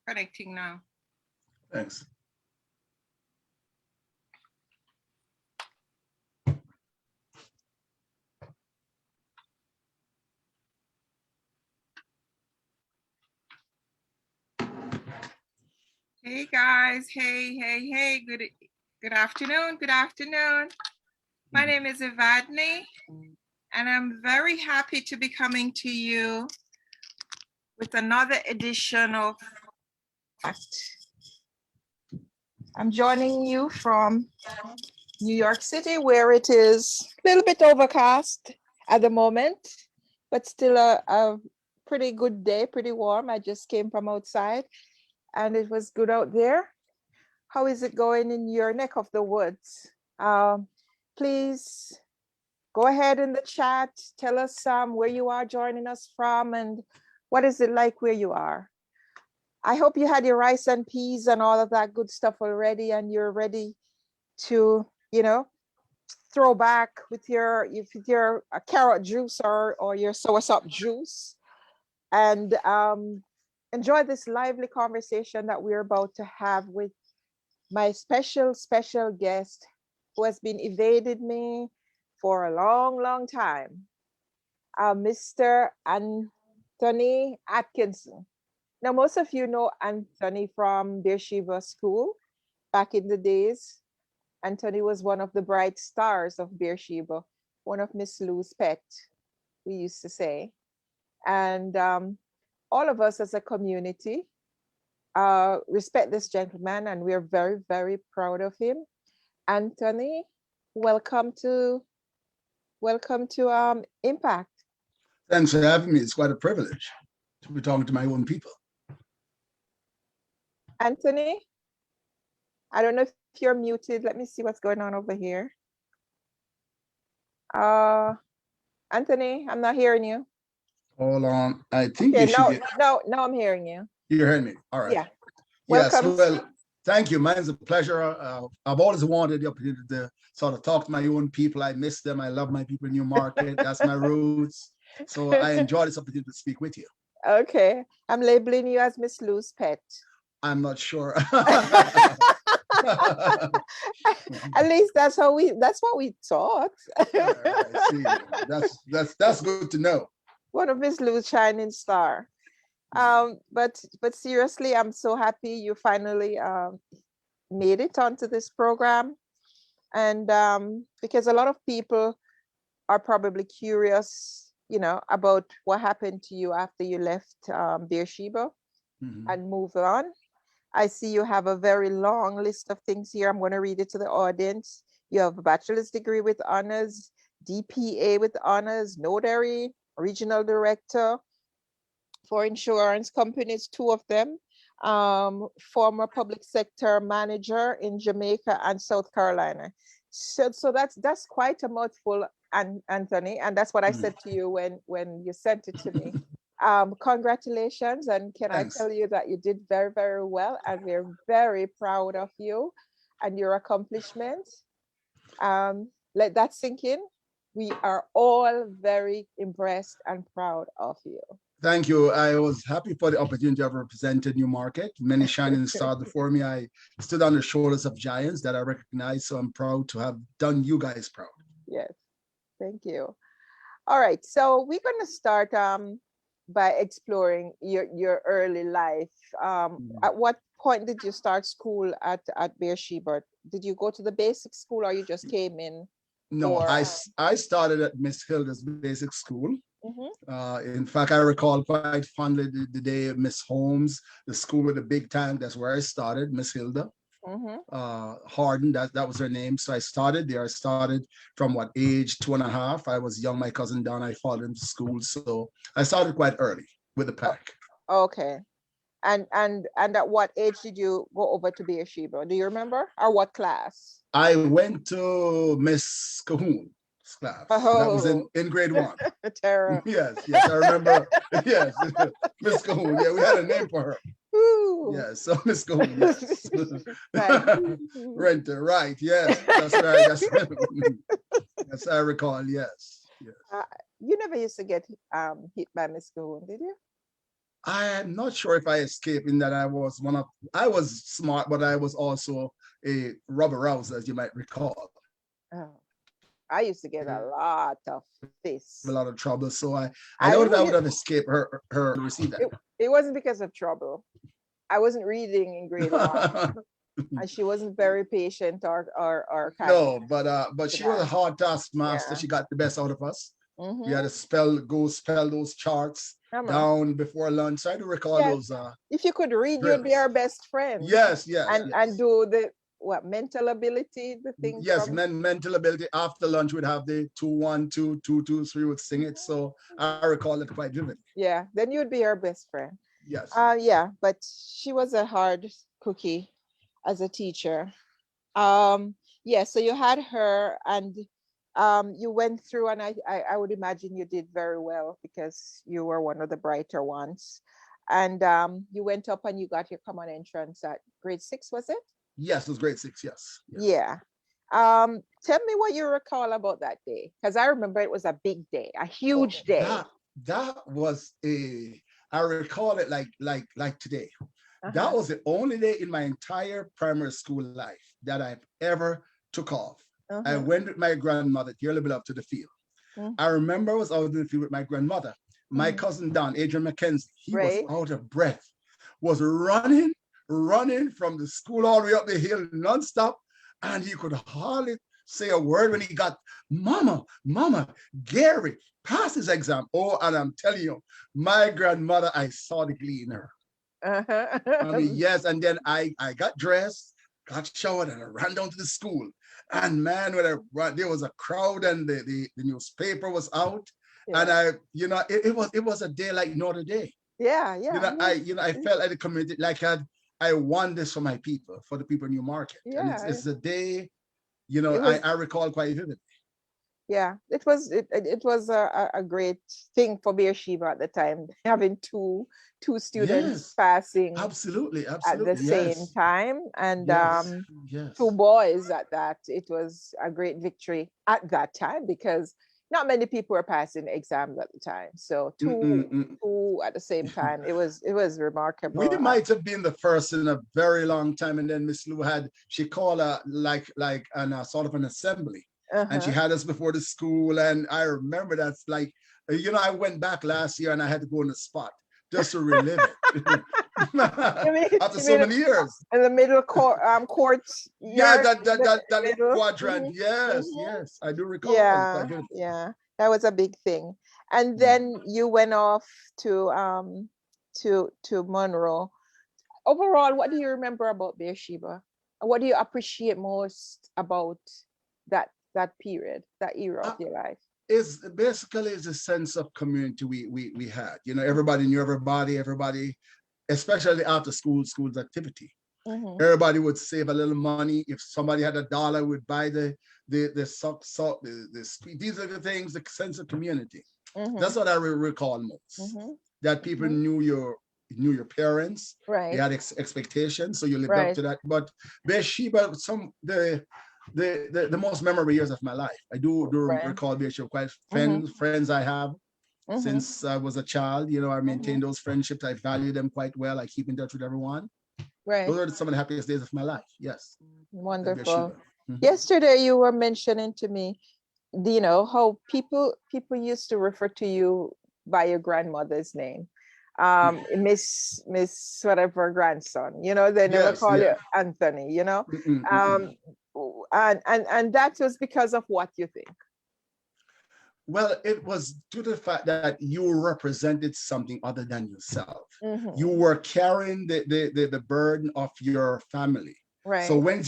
Connecting now. Thanks. Hey guys, hey, good afternoon, good afternoon. My name is Evadne, and I'm very happy to be coming to you with another edition of I'm joining you from New York City, where it is a little bit overcast at the moment, but still a pretty good day, pretty warm. I just came from outside and it was good out there. How is it going in your neck of the woods? Please go ahead in the chat. Tell us where you are joining us from and what is it like where you are. I hope you had your rice and peas and all of that good stuff already and you're ready to, throw back with your carrot juice or your soursop juice and enjoy this lively conversation that we're about to have with my special guest who has been evaded me for a long time, Mr. Anthony Atkinson. Now, most of you know Anthony from Beersheba School. Back in the days, Anthony was one of the bright stars of Beersheba, one of Miss Lou's pet, we used to say. And all of us as a community respect this gentleman, and we're very proud of him. Anthony, welcome to Impact. Thanks for having me. It's quite a privilege to be talking to my own people. Anthony, I don't know if you're muted. Let me see what's going on over here. Anthony, I'm not hearing you. Hold on. I think okay, you should no, I'm hearing you. You heard me. All right. Yeah. Yes, Welcome. well, thank you. Mine's a pleasure. I've always wanted the opportunity to sort of talk to my own people. I miss them. I love my people in Newmarket. That's my roots. So I enjoy this opportunity to speak with you. Okay. I'm labeling you as Miss Lou's pet. I'm not sure. At least that's what we thought. I see. That's good to know. One of Miss Lou's shining star. But seriously, I'm so happy you finally made it onto this program. And because a lot of people are probably curious, about what happened to you after you left Beersheba and moved on. I see you have a very long list of things here. I'm going to read it to the audience. You have a bachelor's degree with honors, DPA with honors, notary, regional director for insurance companies, 2 of them, former public sector manager in Jamaica and South Carolina. So that's quite a mouthful, Anthony, and that's what I said to you when you sent it to me. Congratulations, and Thanks. I tell you that you did very well, and we're very proud of you and your accomplishments. Let that sink in. We are all very impressed and proud of you. Thank you. I was happy for the opportunity to have represented Newmarket. Many shining stars before me. I stood on the shoulders of giants that I recognize, so I'm proud to have done you guys proud. Yes, thank you. All right, so we're going to start by exploring your early life. At what point did you start school at Beersheba? Did you go to the basic school or you just came in? No, I started at Miss Hilda's basic school. In fact, I recall quite fondly the day Miss Holmes, the school with the big tank. That's where I started, Miss Hilda. Harden, that was her name. So I started there. I started from age 2.5. I was young. My cousin Don, I followed him to school. So I started quite early with the pack. Okay. And at what age did you go over to Beersheba? Do you remember? Or what class? I went to Miss Cahoon's class. Oh. That was in grade 1. Terrible. Yes, I remember. Yes, Miss Cahoon. Yeah, we had a name for her. Ooh. Yes, so Miss Cahoon. Yes. Renter, right? Yes, that's right. That's I recall. Yes. You never used to get hit by Miss Cahoon, did you? I am not sure if I escaped in that I was smart, but I was also a rubber rouser, as you might recall. Oh, I used to get a lot of A this. lot of trouble. So I I know didn't that I would get have escaped her receive it. It wasn't because of trouble. I wasn't reading in grade one, that. and she wasn't very patient or kind No, but to she was a that. hard taskmaster. Yeah. She got the best out of us. We had Mm-hmm. to spell those charts Come on. down before lunch. I do recall Yes. those If you could read, you'd be drills. our best friend. Yes, yes, And yes. do the what mental ability, the thing Yes, from. mental ability. After lunch, we'd have the 2 1 2 2 2 3. Would sing it. So I recall it quite vividly. Yeah, then you'd be our best friend. Yes. Yeah, but she was a hard cookie as a teacher. Yeah, so you had her and you went through, and I would imagine you did very well because you were one of the brighter ones. And you went up and you got your common entrance at grade 6, was it? Yes, it was grade 6. Yes. Yes. Yeah. Tell me what you recall about that day, because I remember it was a big day, a Oh, huge day. that was I recall it like today. That Uh-huh. was the only day in my entire primary school life that I've ever took off. I Uh-huh. went with my grandmother, dearly beloved, to the field. Mm. I remember I was out in the field with my grandmother. My Mhm. cousin Don, Adrian McKenzie, he was Right. out of breath, was running from the school all the way up the hill nonstop, and he could hardly say a word when he got, Mama, Gary, pass his exam. Oh, and I'm telling you, my grandmother, I saw the glee in her. I Uh-huh. mean, yes, and then I got dressed, got showered, and I ran down to the school. And man, when I ran, there was a crowd, and the newspaper was out, and Yeah. it was a day like no other day. Yeah, yeah. I felt like the community, like I won this for my people, for the people in Newmarket, and Yeah. it's a day, It I was, recall quite vividly. yeah, it was a great thing for Beersheba at the time, having two students Yes, passing absolutely, at the absolutely, same yes, time, and yes, two yes. boys at that. It was a great victory at that time because not many people were passing exams at the time. So Mm-mm-mm. two at the same time, it was We remarkable. might have been the first in a very long time, and then Miss Lou she called a like an sort of an assembly, and she Uh-huh. had us before the school, and I remember that's like, I went back last year and I had to go on the spot just to relive it You mean after you so mean many years. in the middle court Yeah, yard, that little middle? quadrant. Mhm, Yes, mhm. yes, I do recall Yeah, quite vividly. yeah, that was a big thing. And Mm. then you went off to Monroe. Overall, what do you remember about Beersheba? And what do you appreciate most about that period, that era of Uh, your life? is basically is a sense of community we had. Everybody knew everybody, especially after schools activity. Mm-hmm. Everybody would save a little money. If somebody had $1, would buy the salt, these are the things, the sense of community. Mm-hmm. That's what I recall most. Mm-hmm. That people Mm-hmm. knew your parents. They Right, had expectations, so you lived up right, to that. But Bathsheba, the most memorable years of my life. I do right. recall Bathsheba quite Mm-hmm. friends I have Mm-hmm. since I was a child. I Mm-hmm. maintain those friendships. I value them quite well. I keep in touch with everyone. Right. Those are some of the happiest days of my life. Yes, at Wonderful. Beersheba. Mhm. Yesterday you were mentioning to me, how people used to refer to you by your grandmother's name. Miss whatever grandson, they never Yes, call yeah. you Anthony, Mm-mm, mm-mm. Um, and that was because of what you think. Well, it was due to the fact that you represented something other than yourself. You Mm-hmm. were carrying the burden of your family. So Right. when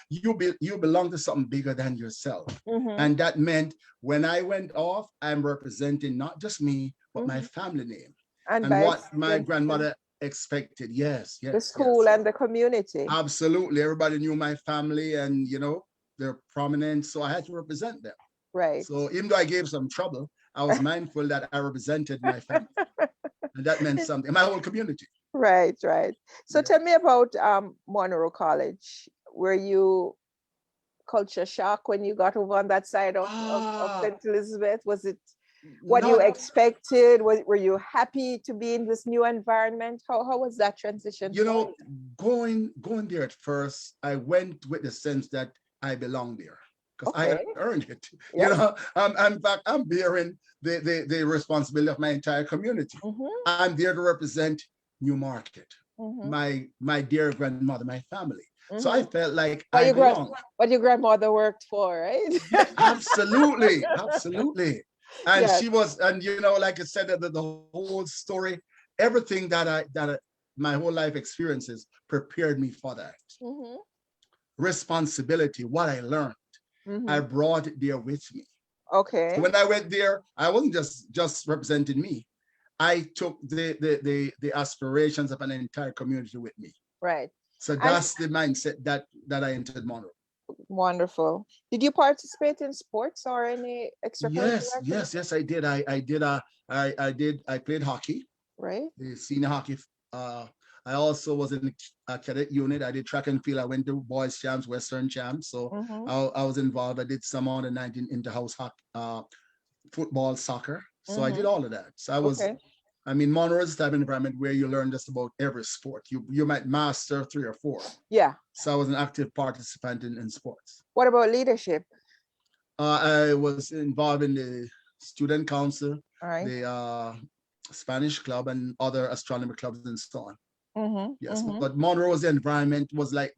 you belong to something bigger than yourself, Mm-hmm. and that meant when I went off, I'm representing not just me but my Mm-hmm. family name And and by what my extension, grandmother expected. Yes, the yes, yes, school yes. and the community. Absolutely, everybody knew my family, and they're prominent, so I had to represent them. Right. So even though I gave some trouble, I was mindful that I represented my family, and that meant something. My whole community. Right, right. So Yeah. tell me about Monroe College. Were you culture shock when you got over on that side of Ah, St. Elizabeth? Was it? what you Not, expected? Were you happy to be in this new environment? How was that transition you for know, you? going there at first, I went with the sense that I belong there because I Okay. had earned it. You Yep. know, in fact, I'm bearing the responsibility of my entire community. Mm-hmm. I'm there to represent New Market, Mm-hmm. my dear grandmother, my family. So I Mm-hmm. felt like What I your grand belong. what your grandmother worked for, right? Yeah, absolutely, absolutely. And Yes. she was, and you know, like I said, the whole story, everything my whole life experiences prepared me for that. Mm-hmm. Responsibility, what I learned, I Mm-hmm. brought it there with me. So Okay. when I went there, I wasn't just representing me. I took the aspirations of an entire community with me. Right. So And that's the mindset that I entered Monroe. wonderful. Did you participate in sports or any extracurricular Yes, activity? yes, yes, I did. I played hockey, Right. the senior hockey. Uh, I also was in a cadet unit. I did track and field. I went to boys champs, western champs. So Mm-hmm. I was involved. I did some on the 19 inter-house hockey, football, soccer. So I did Mm-hmm. all of that. So Okay. I mean, Monroe is the type of environment where you learn just about every sport. You might master three or four. Yeah. So I was an active participant in sports. What about leadership? I was involved in the student council, All right. the Spanish club, and other astronomy clubs and so on. Mm-hmm. Yes, Mm-hmm. but Monroe's environment was like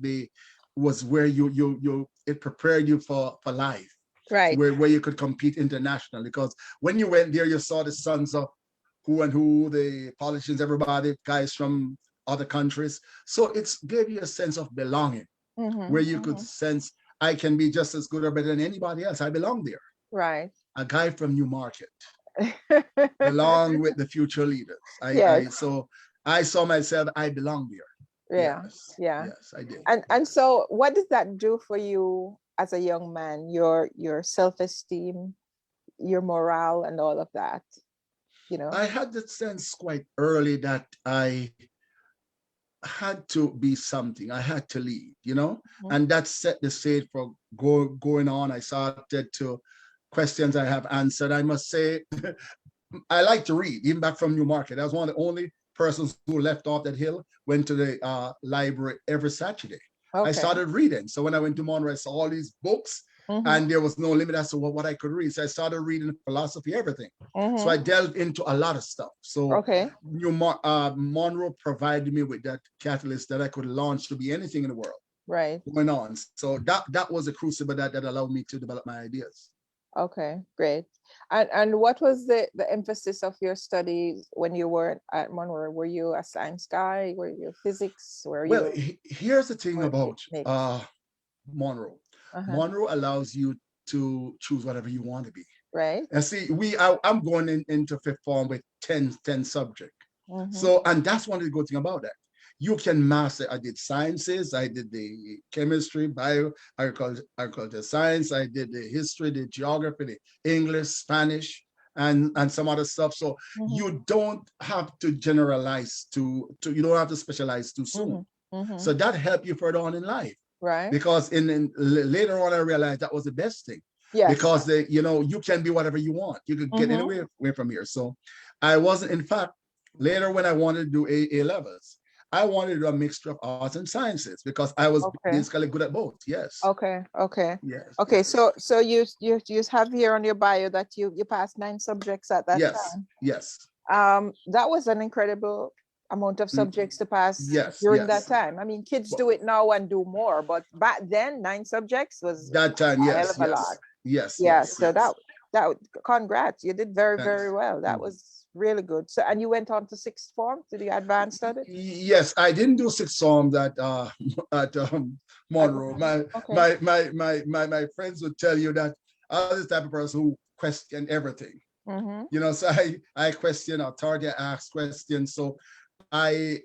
was where you it prepared you for life, Right. where you could compete internationally. Because when you went there, you saw the sons of who and who, the politicians, everybody, guys from other countries. So it's gave you a sense of belonging, Mm-hmm. where you could Mm-hmm. sense I can be just as good or better than anybody else. I belong there. Right. A guy from New Market, belong with the future leaders. Yes. So I saw myself, I belong there. Yeah. Yes, Yeah. yes, I did. And Yes. so what does that do for you as a young man? Your self-esteem, your morale, and all of that, you know? I had the sense quite early that I had to be something. I had to lead, Mhm. and that set the stage for going on. I started to questions I have answered. I must say, I like to read, even back from New Market. I was one of the only persons who left off that hill, went to the library every Saturday. I Okay. started reading. So when I went to Monroe, I saw all these books, Mm-hmm. and there was no limit as to what I could read. So I started reading philosophy, everything. So I Mm-hmm. delved into a lot of stuff. So Okay. Monroe provided me with that catalyst that I could launch to be anything in the world Right. going on. So that was a crucible that allowed me to develop my ideas. Okay. Great. And what was the emphasis of your studies when you were at Monroe? Were you a science guy? Were you physics? Were Well, you here's the thing or about mix? Monroe. Uh-huh. Monroe allows you to choose whatever you want to be. Right. And see, I'm going into fifth form with 10 subject. Mm-hmm. So, and that's one of the good thing about that. You can master. I did sciences, I did the chemistry, bio, agriculture science, I did the history, the geography, the English, Spanish, and some other stuff. So Mm-hmm. you don't have to generalize to you don't have to specialize too soon. Mm-hmm. Mm-hmm. So that helped you further on in life. Right. Because later on I realized that was the best thing, Yes. because you can be whatever you want. You could get Mm-hmm. anywhere away from here. So I wasn't, in fact, later when I wanted to do A levels, I wanted to do a mixture of arts and sciences because I was Okay. basically good at both. Yes, Okay. Okay. yes, Okay. yes, So you have here on your bio that you passed 9 subjects at that yes, time. yes. That was an incredible amount of Mm, subjects to pass yes, during that yes. time. I mean, kids Well, do it now and do more, but back then 9 subjects was that time, a hell yes, of a lot. yes, yes, Yeah. yes, So yes. that congrats. You did very, very Thanks. well. That Mhm. was really good. So and you went on to sixth form to the advanced study? Yes, I didn't do six songs at at Monroe. My Okay. my my my my my friends would tell you that I was the type of person who questioned everything. Mm-hmm. So I question authority, I ask questions. So I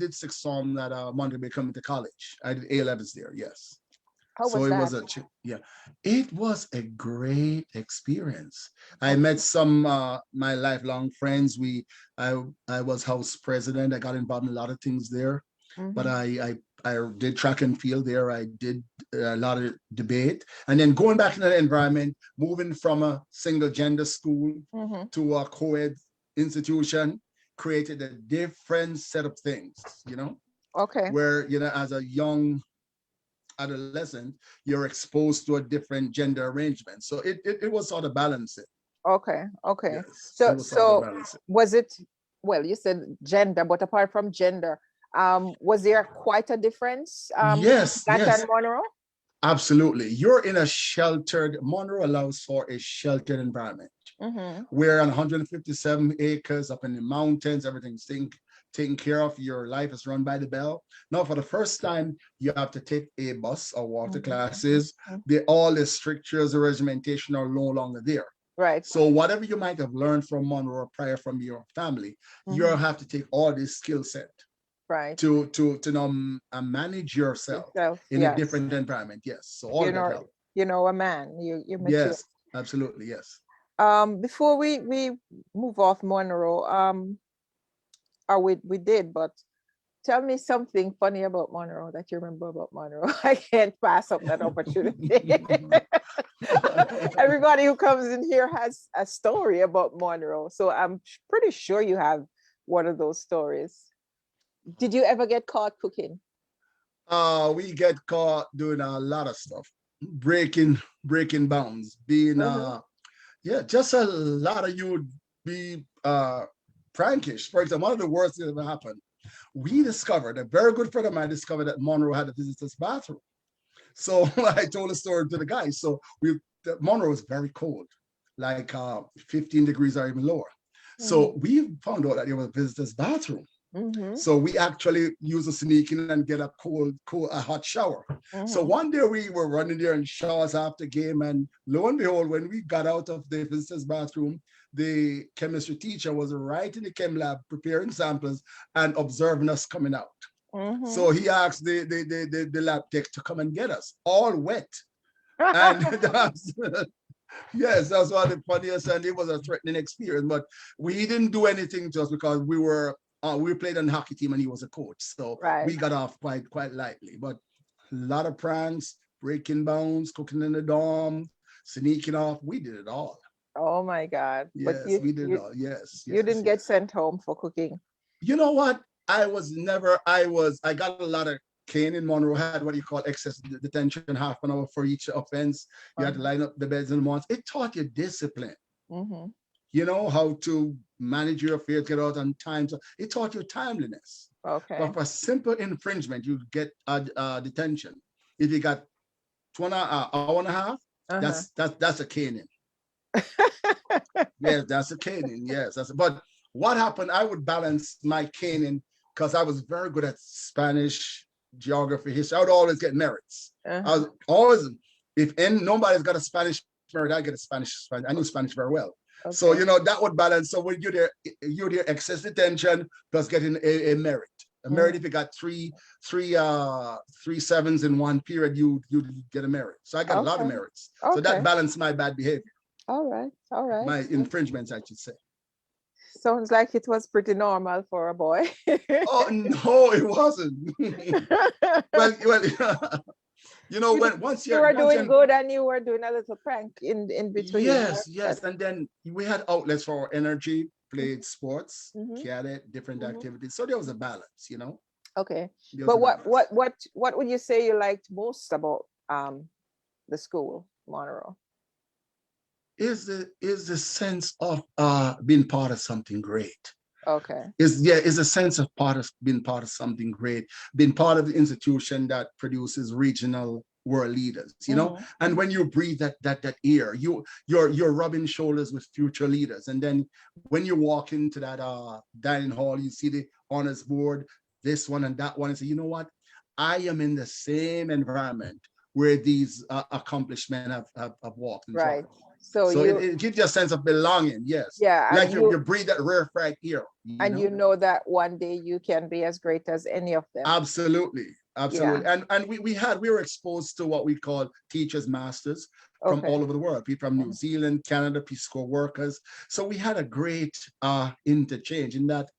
did six songs at Monterey coming to college. I did A levels there, yes. How So was it that? was yeah, it was a great experience. I Okay. met some my lifelong friends. I was house president. I got involved in a lot of things there. but I did track and field there. I did a lot of debate, and then going back into the environment, moving from a single gender school to a co-ed institution, created a different set of things, Okay. where, as a young adolescent, you're exposed to a different gender arrangement. So it was sort of balancing. Okay. Okay. Yes, So it was sort of balancing. was it, well, you said gender, but apart from gender, was there quite a difference? Yes, that yes. and Monroe? Absolutely. You're in a sheltered, Monroe allows for a sheltered environment. We're on 157 acres up in the mountains, everything's taken care of. Your life is run by the bell. Now, for the first time, you have to take a bus or water classes. All the strictures, the regimentation are no longer there. Right. So whatever you might have learned from Monroe prior from your family, you have to take all this skill set. Right. To now manage yourself in a different environment. Yes. So all that help. A man. You mature. Yes, absolutely. Yes. Before we move off Monroe, or we did, but tell me something funny about Monroe that you remember about Monroe. I can't pass up that opportunity. Everybody who comes in here has a story about Monroe, so I'm pretty sure you have one of those stories. Did you ever get caught cooking? We get caught doing a lot of stuff, breaking bounds, being just a lot of you would be prankish. For example, one of the worst things that ever happened, we discovered, a very good friend of mine discovered that Monroe had a visitor's bathroom. So I told a story to the guys. So Monroe was very cold, like 15 degrees or even lower. So we found out that there was a visitor's bathroom. So we actually used a sneak in and get a hot shower. So one day we were running there in showers after game, and lo and behold, when we got out of the visitor's bathroom, the chemistry teacher was right in the chem lab preparing samples and observing us coming out. So he asked the lab tech to come and get us, all wet. And yes, that's one of the funniest, and it was a threatening experience. But we didn't do anything to us because we played on the hockey team and he was a coach. So we got off quite lightly. But a lot of pranks, breaking bounds, cooking in the dorm, sneaking off. We did it all. Oh my God. Yes, but we did it all. Yes. You didn't get sent home for cooking. You know what? I got a lot of cane in Monroe. Had what you call excess detention, half an hour for each offense. You had to line up the beds in the mornings. It taught you discipline. You know how to manage your affairs, get out on time. So it taught you timeliness. Okay. But for simple infringement, you get detention. If you got 1 hour and a half, that's a caning. Yes, that's a caning. Yes, but what happened? I would balance my caning because I was very good at Spanish, geography, history. I would always get merits. I was always, if nobody's got a Spanish merit, I get a Spanish. I knew Spanish very well. Okay. So that would balance. So when you're there excess detention plus getting a merit. A merit, if you got three sevens in one period, you get a merit. So I got a lot of merits. Okay. So that balanced my bad behavior. All right. My infringements, I should say. Sounds like it was pretty normal for a boy. Oh no, it wasn't. well, once you were doing good and you were doing a little prank in between. Yes, and then we had outlets for our energy, played sports, cadet, different activities. So there was a balance, Okay, but what would you say you liked most about the school, Monroe? Is the sense of being part of something great. Okay. Is a sense of being part of something great, being part of the institution that produces regional world leaders, and when you breathe that air, you're rubbing shoulders with future leaders. And then when you walk into that dining hall, you see the honors board, this one and that one, and say, you know what? I am in the same environment where these accomplished men have walked and right. tried. So it gives you a sense of belonging, yes. Yeah. Like you breathe that rarefied air. You know that one day you can be as great as any of them. Absolutely. Yeah. And we were exposed to what we call teachers, masters from all over the world, people from New Zealand, Canada, Peace Corps workers. So we had a great interchange in that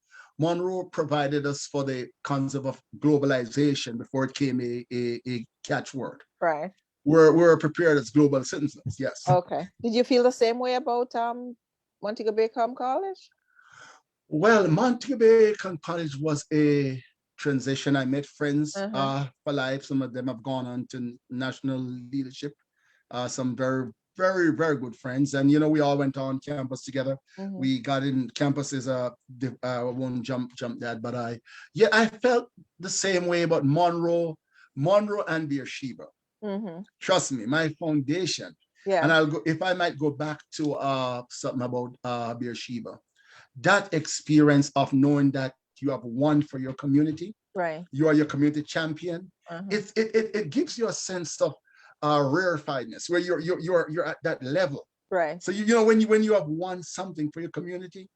Monroe provided us for the concept of globalization before it came a catchword. Right. We're prepared as global citizens. Yes. Okay. Did you feel the same way about Montego Bay College? Well, Montego Bay College was a transition. I met friends for life. Some of them have gone on to national leadership. Some very, very good friends. And, we all went on campus together. We got in campuses, I won't jump that, but I felt the same way about Monroe and Beersheba. Trust me, my foundation. Yeah. And I'll go, if I might go back to something about Beersheba, that experience of knowing that you have won for your community, right? You are your community champion. It gives you a sense of rarefiedness where you're at that level, right? So when you have won something for your community,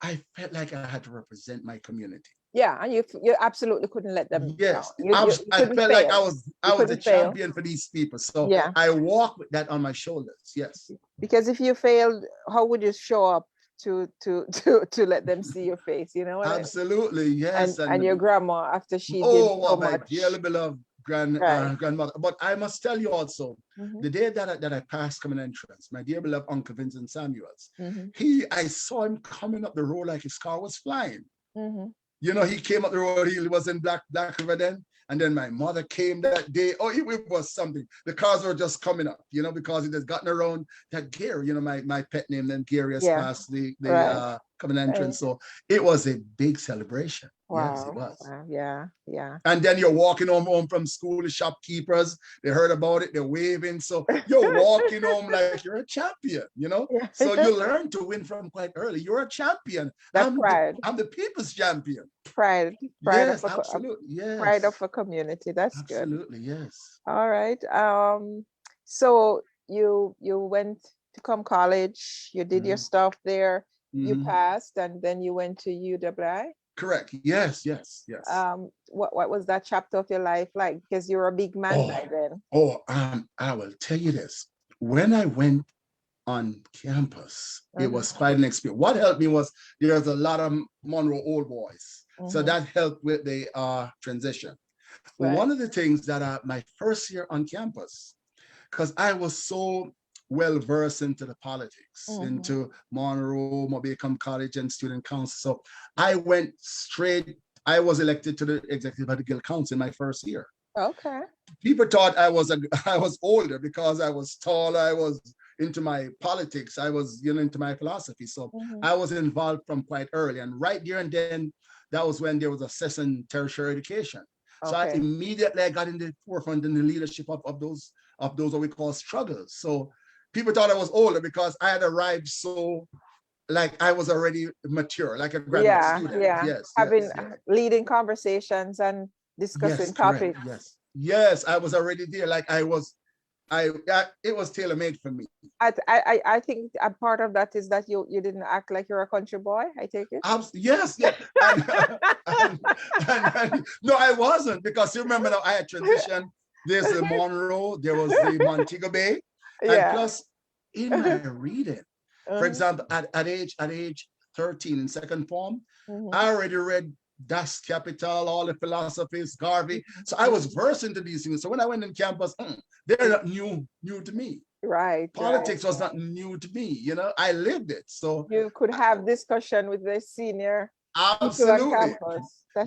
I felt like I had to represent my community. Yeah, and you absolutely couldn't let them. Yes, you I felt fail. like I was a champion for these people. So yeah. I walk with that on my shoulders. Yes, because if you failed, how would you show up to let them see your face? Absolutely, yes. And your grandma, after she did so my much. dearly beloved grandmother. But I must tell you also, the day that I passed common entrance, my dear beloved Uncle Vincent Samuels, I saw him coming up the road like his car was flying. He came up the road, he was in Black River then. And then my mother came that day. Oh, it was something. The cars were just coming up, because it has gotten around that Gary, my pet name, then Gary has passed the common entrance. So it was a big celebration. Wow. Yes, it was. Wow. Yeah. And then you're walking home from school, the shopkeepers, they heard about it, they're waving. So you're walking home like you're a champion, Yeah. So you learn to win from quite early. You're a champion. That's pride. I'm the people's champion. Pride. Yes, absolutely. Yes. Pride of a community. That's absolutely, good. Yes. All right. So you went to college, you did your stuff there, you passed, and then you went to UWI? Correct. Yes. What was that chapter of your life like? Because you're a big man by then. I will tell you this. When I went on campus, it was quite an experience. What helped me was there's a lot of Monroe old boys. So that helped with the transition. Right. One of the things that my first year on campus, because I was so well versed into the politics, into Monroe, Mobecom College and Student Council. So I went straight, I was elected to the Executive of the Guild Council in my first year. Okay. People thought I was older because I was tall, I was into my politics, I was into my philosophy. So I was involved from quite early. And right there and then, that was when there was a session tertiary education. Okay. So I immediately got in the forefront in the leadership of those what we call struggles. So people thought I was older because I had arrived so like I was already mature, like a graduate student. Yeah. Yes. Having leading conversations and discussing topics. Correct. Yes, I was already there. Like it was tailor-made for me. I think a part of that is that you didn't act like you're a country boy, I take it. Yes. And, no, I wasn't, because you remember now I had transitioned. There's the Monroe, there was the Montego Bay. And plus in my reading, for example, at age 13 in second form, I already read Das Kapital, all the philosophies, Garvey. So I was versed into these things. So when I went on campus, they're not new to me. Right. Politics was not new to me. I lived it. So you could have discussion with the senior. Absolutely.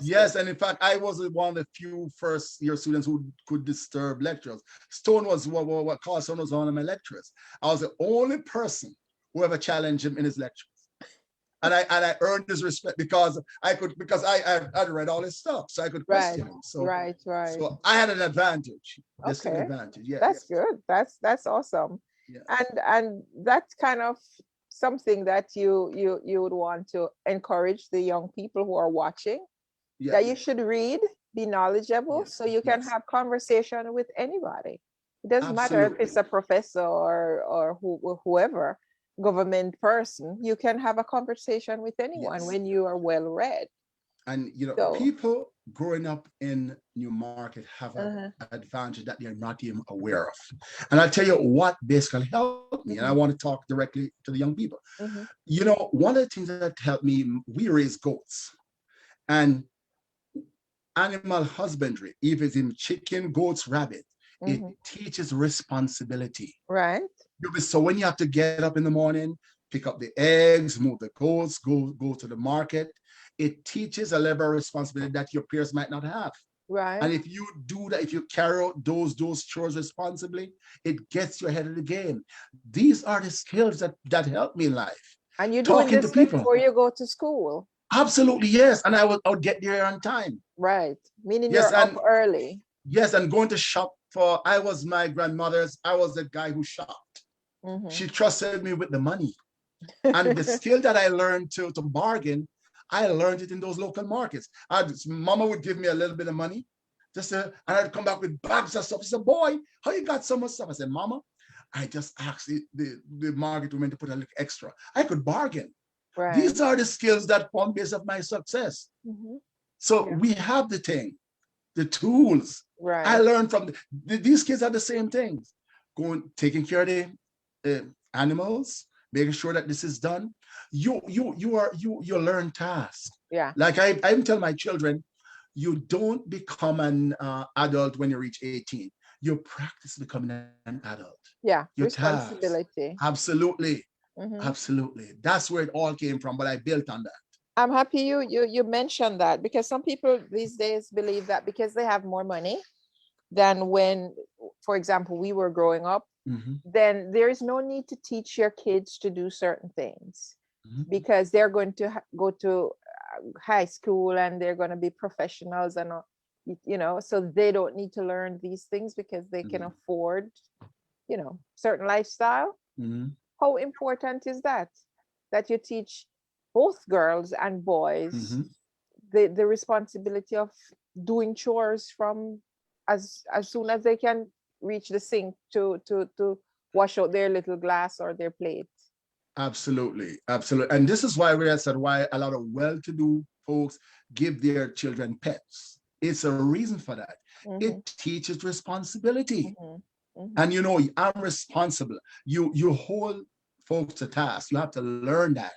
Yes, good. And in fact, I was one of the few first year students who could disturb lecturers. Stone was what Carl Stone was one of my lecturers. I was the only person who ever challenged him in his lectures. And I earned his respect because I I'd read all his stuff, so I could question him. So right. So I had an advantage. Distinct advantage. Yeah. That's good. That's awesome. Yeah. And that's kind of something that you would want to encourage the young people who are watching. Yeah. That you should read, be knowledgeable, so you can have conversation with anybody. It doesn't matter if it's a professor or whoever. Government person, you can have a conversation with anyone when you are well read. And people growing up in Newmarket have an advantage that they're not even aware of. And I'll tell you what basically helped me, and I want to talk directly to the young people. One of the things that helped me, we raise goats. And animal husbandry, if it's in chicken, goats, rabbit, it teaches responsibility. Right. So when you have to get up in the morning, pick up the eggs, move the goats, go to the market, it teaches a level of responsibility that your peers might not have. Right. And if you do that, if you carry out those chores responsibly, it gets you ahead of the game. These are the skills that help me in life. And you're doing Talking to this people. before you go to school. Absolutely, yes. And I would get there on time. Right. Meaning Yes, you're up early. Yes, and going to shop I was my grandmother's, I was the guy who shopped. She trusted me with the money. And the skill that I learned to bargain, I learned it in those local markets. Mama would give me a little bit of money, and I'd come back with bags of stuff. She said, "Boy, how you got so much stuff?" I said, "Mama, I just asked the market woman to put a little extra. I could bargain." Right. These are the skills that form base of my success. So we have the thing, the tools. Right. I learned from these kids are the same things. Taking care of the animals, making sure that this is done. You learn tasks. Yeah. Like I even tell my children, you don't become an adult when you reach 18. You practice becoming an adult. Yeah. Your responsibility. Tasks. Absolutely. Absolutely. That's where it all came from, but I built on that. I'm happy you mentioned that, because some people these days believe that because they have more money than when, for example, we were growing up, then there is no need to teach your kids to do certain things because they're going to go to high school and they're going to be professionals and so they don't need to learn these things because they can afford certain lifestyle. How important is that you teach both girls and boys the responsibility of doing chores from as soon as they can reach the sink to wash out their little glass or their plate? Absolutely. And this is why why a lot of well-to-do folks give their children pets. It's a reason for that. It teaches responsibility. And I'm responsible. You hold folks to task. You have to learn that.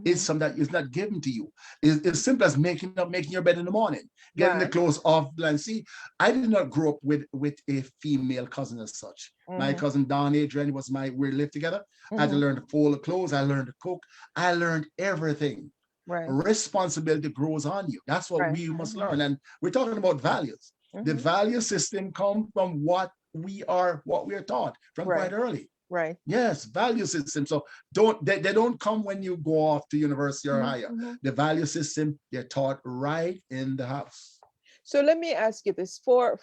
It's something that is not given to you. It's as simple as making your bed in the morning, getting the clothes off. And see, I did not grow up with a female cousin as such. My cousin Don Adrian we lived together. I had to learn to fold the clothes. I learned to cook. I learned everything. Right. Responsibility grows on you. That's what we must learn. And we're talking about values. The value system comes from what we are taught from quite early. Right. Yes, value system. So they don't come when you go off to university or higher. The value system, they're taught right in the house. So let me ask you this: for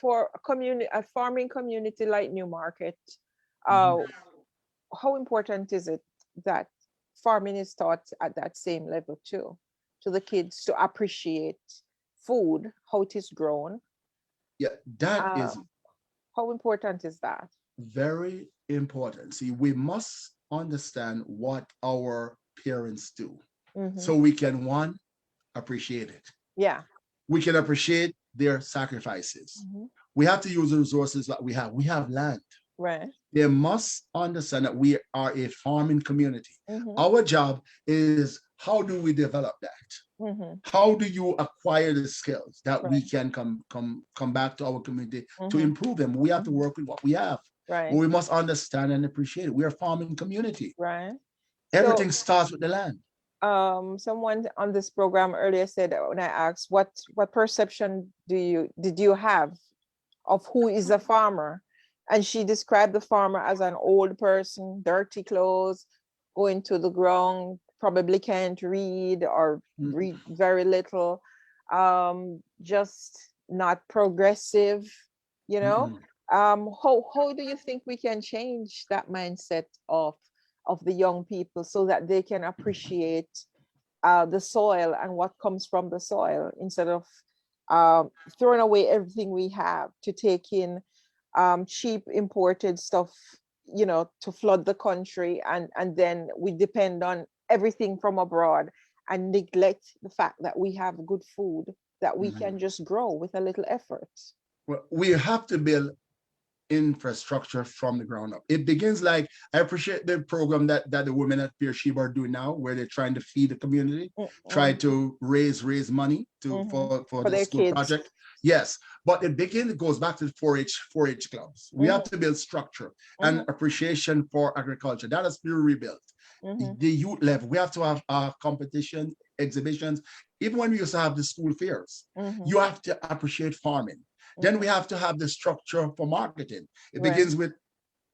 a farming community like Newmarket, how important is it that farming is taught at that same level too, to the kids to appreciate food, how it is grown? Yeah, that is. How important is that? Very important. See, we must understand what our parents do so we can, one, appreciate it. Yeah. We can appreciate their sacrifices. We have to use the resources that we have. We have land. Right. They must understand that we are a farming community. Our job is, how do we develop that? How do you acquire the skills that we can come back to our community to improve them? We have to work with what we have. Right. But we must understand and appreciate it. We are a farming community. Right. Everything starts with the land. Someone on this program earlier said, when I asked what perception did you have of who is a farmer, and she described the farmer as an old person, dirty clothes, going to the ground, probably can't read or read very little, just not progressive, How do you think we can change that mindset of the young people so that they can appreciate the soil and what comes from the soil, instead of throwing away everything we have to take in cheap imported stuff, to flood the country, and then we depend on everything from abroad and neglect the fact that we have good food that we can just grow with a little effort? Well, we have to build infrastructure from the ground up. It begins like, I appreciate the program that the women at Beersheba are doing now, where they're trying to feed the community, try to raise money for the their school kids. project. Yes, but it goes back to the 4-H clubs. We have to build structure and appreciation for agriculture. That has to be rebuilt. The youth level, we have to have competition, exhibitions. Even when we used to have the school fairs, you have to appreciate farming. Then we have to have the structure for marketing. It begins with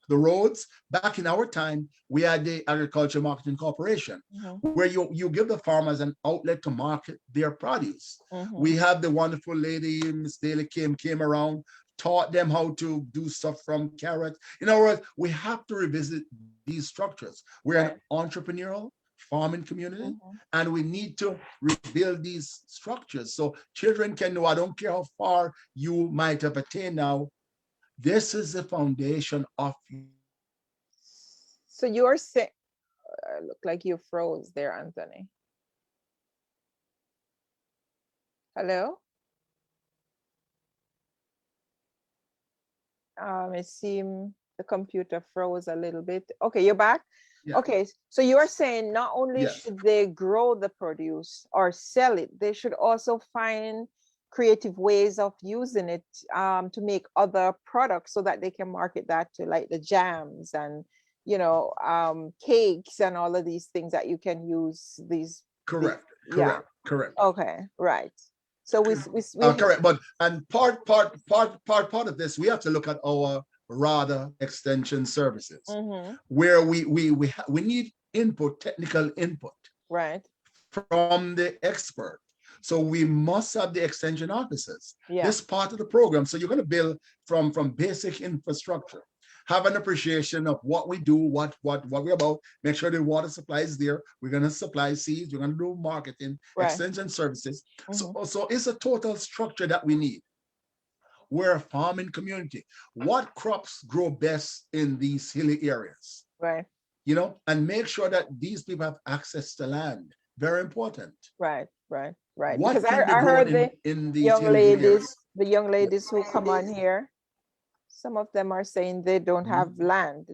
the roads. Back in our time, we had the Agriculture Marketing Corporation, where you give the farmers an outlet to market their produce. We have the wonderful lady, Miss Daly came around, taught them how to do stuff from carrots. In other words, we have to revisit these structures. We're an entrepreneurial farming community, and we need to rebuild these structures so children can know, I don't care how far you might have attained now, this is the foundation of you. So you're saying, look like you froze there, Anthony. Hello? It seemed the computer froze a little bit. Okay, you're back? Yeah. Okay, so you're saying not only should they grow the produce or sell it, they should also find creative ways of using it to make other products so that they can market that to, like the jams and, you know, cakes and all of these things that you can use these. Correct. Okay, right. So we correct, but and part of this, we have to look at our RADA extension services, where we need input, technical input, right, from the expert. So we must have the extension officers. This part of the program. So you're going to build from basic infrastructure, have an appreciation of what we do, what we're about, make sure the water supply is there. We're going to supply seeds, we're going to do marketing, extension services. So it's a total structure that we need. We're a farming community. What crops grow best in these hilly areas? Right. You know, and make sure that these people have access to land. Very important. Right. What because can I heard in these young ladies, areas? the young ladies who come on here, some of them are saying they don't have land.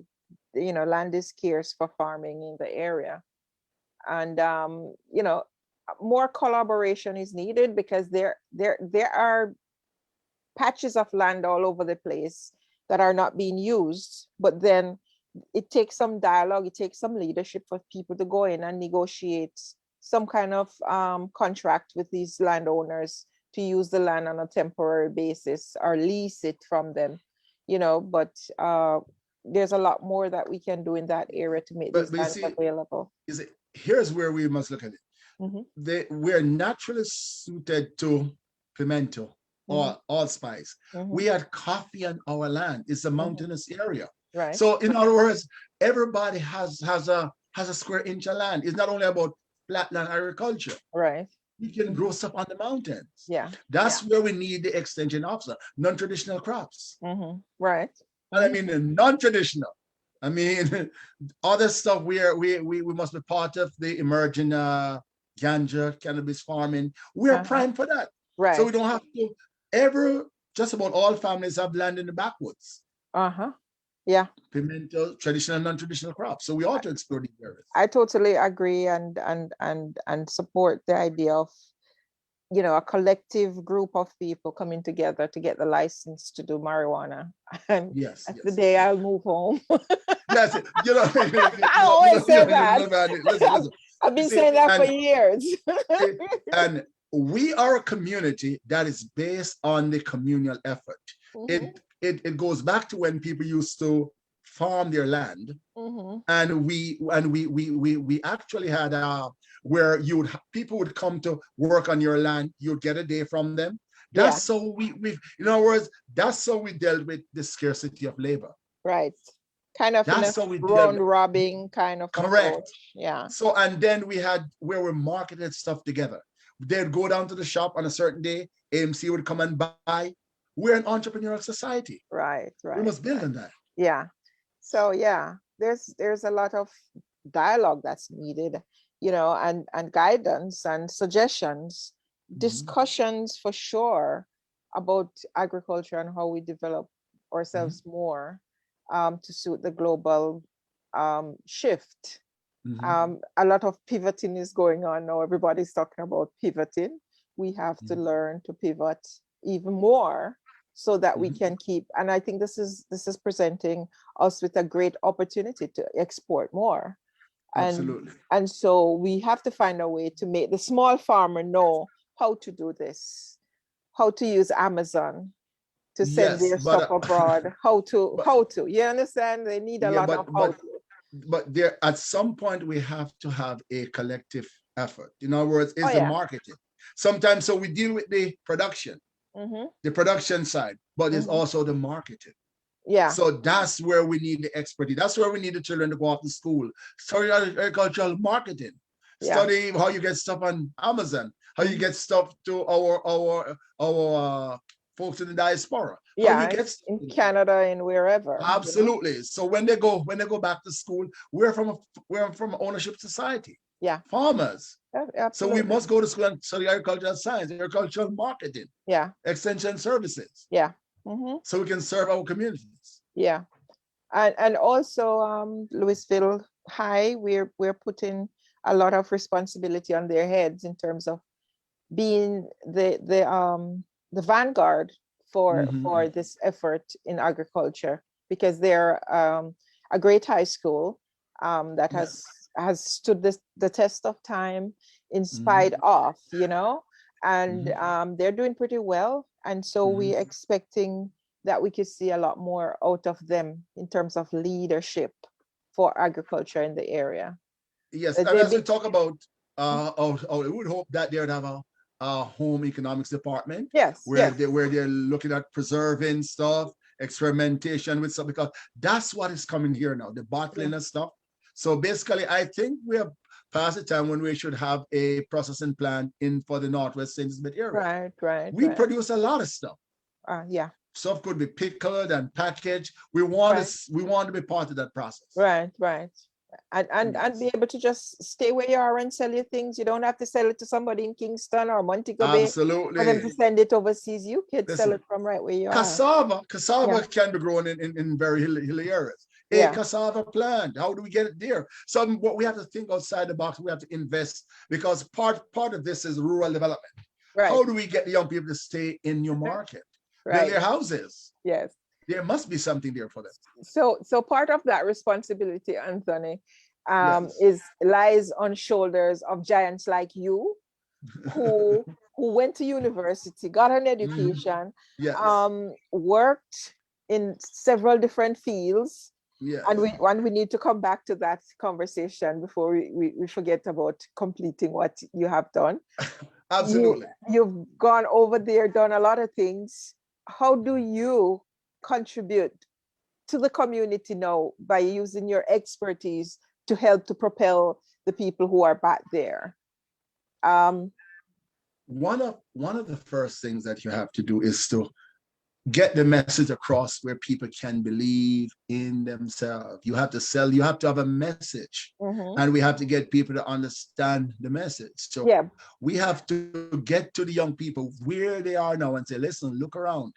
You know, land is scarce for farming in the area. And, you know, more collaboration is needed because there are patches of land all over the place that are not being used. But then it takes some dialogue, it takes some leadership for people to go in and negotiate some kind of contract with these landowners to use the land on a temporary basis or lease it from them, you know, but there's a lot more that we can do in that area to make these lands available. Here's where we must look at it. We're naturally suited to pimento or allspice. We had coffee on our land. It's a mountainous area. Right. So in other words, everybody has a square inch of land. It's not only about flatland agriculture. Right. We can grow stuff on the mountains. Yeah. That's where we need the extension officer, non-traditional crops. Right. And I mean non-traditional. I mean other stuff where we must be part of the emerging ganja, cannabis farming. We're primed for that. Right. So we don't have to just about all families have land in the backwoods. Yeah. Pimento, traditional and non-traditional crops. So we ought to explore these areas. I totally agree and support the idea of, you know, a collective group of people coming together to get the license to do marijuana. And that's the day I'll move home. Yes, you know, I always say that. Listen. I've been saying that for years. And we are a community that is based on the communal effort. It goes back to when people used to farm their land, and we actually had where people would come to work on your land. You'd get a day from them. That's so we in other words, that's how we dealt with the scarcity of labor. Right. Kind of that's how we round robbing kind of correct approach. Yeah. So and then we had where we marketed stuff together. They'd go down to the shop on a certain day. AMC would come and buy. We're an entrepreneurial society. Right. We must build on that. Yeah. So yeah, there's a lot of dialogue that's needed, you know, and guidance and suggestions, discussions for sure about agriculture and how we develop ourselves more to suit the global shift. A lot of pivoting is going on now. Everybody's talking about pivoting. We have to learn to pivot even more so that we can keep, and I think this is presenting us with a great opportunity to export more. Absolutely. And so we have to find a way to make the small farmer know how to do this, how to use Amazon to send their stuff abroad, how to, you understand? They need a lot of how to. But there, at some point, we have to have a collective effort. In other words, it's the marketing. Sometimes, so we deal with the production side, but it's also the marketing. Yeah. So that's where we need the expertise. That's where we need the children to go off to school, study agricultural marketing, study how you get stuff on Amazon, how you get stuff to our folks in the diaspora. Yeah, in Canada and wherever. Absolutely. You know? So when they go back to school, we're from ownership society. Yeah. Farmers. Absolutely. So we must go to school and study agricultural science, agricultural marketing. Yeah. Extension services. Yeah. So we can serve our communities. Yeah. And also Louisville High, we're putting a lot of responsibility on their heads in terms of being the vanguard for this effort in agriculture, because they're a great high school that has stood the test of time in spite of, you know, and they're doing pretty well. And so we're expecting that we could see a lot more out of them in terms of leadership for agriculture in the area. Yes, and as we talk about, we would hope that they would have a home economics department. Yes, where they're looking at preserving stuff, experimentation with stuff, because that's what is coming here now, the bottling of stuff. So basically, I think we have past the time when we should have a processing plant in for the Northwest St. Elizabeth area. Right. We produce a lot of stuff. Stuff could be pickled and packaged. We want to be part of that process. Right. And be able to just stay where you are and sell your things. You don't have to sell it to somebody in Kingston or Montego Bay. Absolutely. For them to send it overseas. You can sell it from right where you are. Cassava can be grown in very hilly areas. A cassava plant, how do we get it there? So what we have to think outside the box, we have to invest, because part of this is rural development. Right. How do we get the young people to stay in your market? Build their houses. Yes. There must be something there for them. So part of that responsibility, Anthony, lies on shoulders of giants like you, who went to university, got an education, worked in several different fields. Yeah. And we need to come back to that conversation before we forget about completing what you have done. Absolutely. You've gone over there, done a lot of things. How do you contribute to the community now by using your expertise to help to propel the people who are back there? One of the first things that you have to do is to get the message across where people can believe in themselves. You have to sell, you have to have a message, and we have to get people to understand the message. So we have to get to the young people where they are now and say, listen, look around.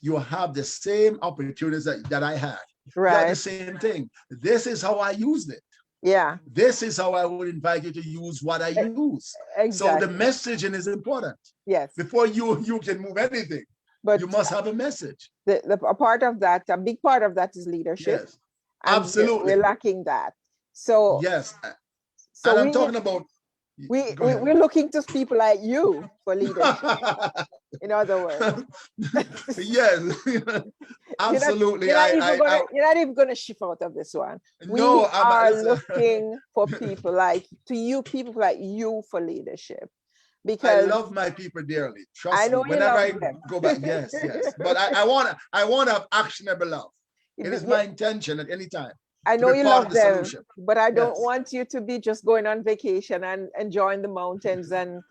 You have the same opportunities that I had. Right. You have the same thing. This is how I used it. Yeah. This is how I would invite you to use what I use. Exactly. So the messaging is important. Yes. Before you can move anything. But you must have a message. A part of that, a big part of that is leadership. Yes, absolutely. We're lacking that. So yes, so and I'm talking about. We're looking to people like you for leadership. In other words. Yes, absolutely. You're not even going to shift out of this one. No, we are looking for people like you for leadership. Because I love my people dearly. Trust me. Whenever I go back, yes. But I want to have actionable love. It is my intention at any time. I know you love them, but I don't want you to be just going on vacation and enjoying the mountains and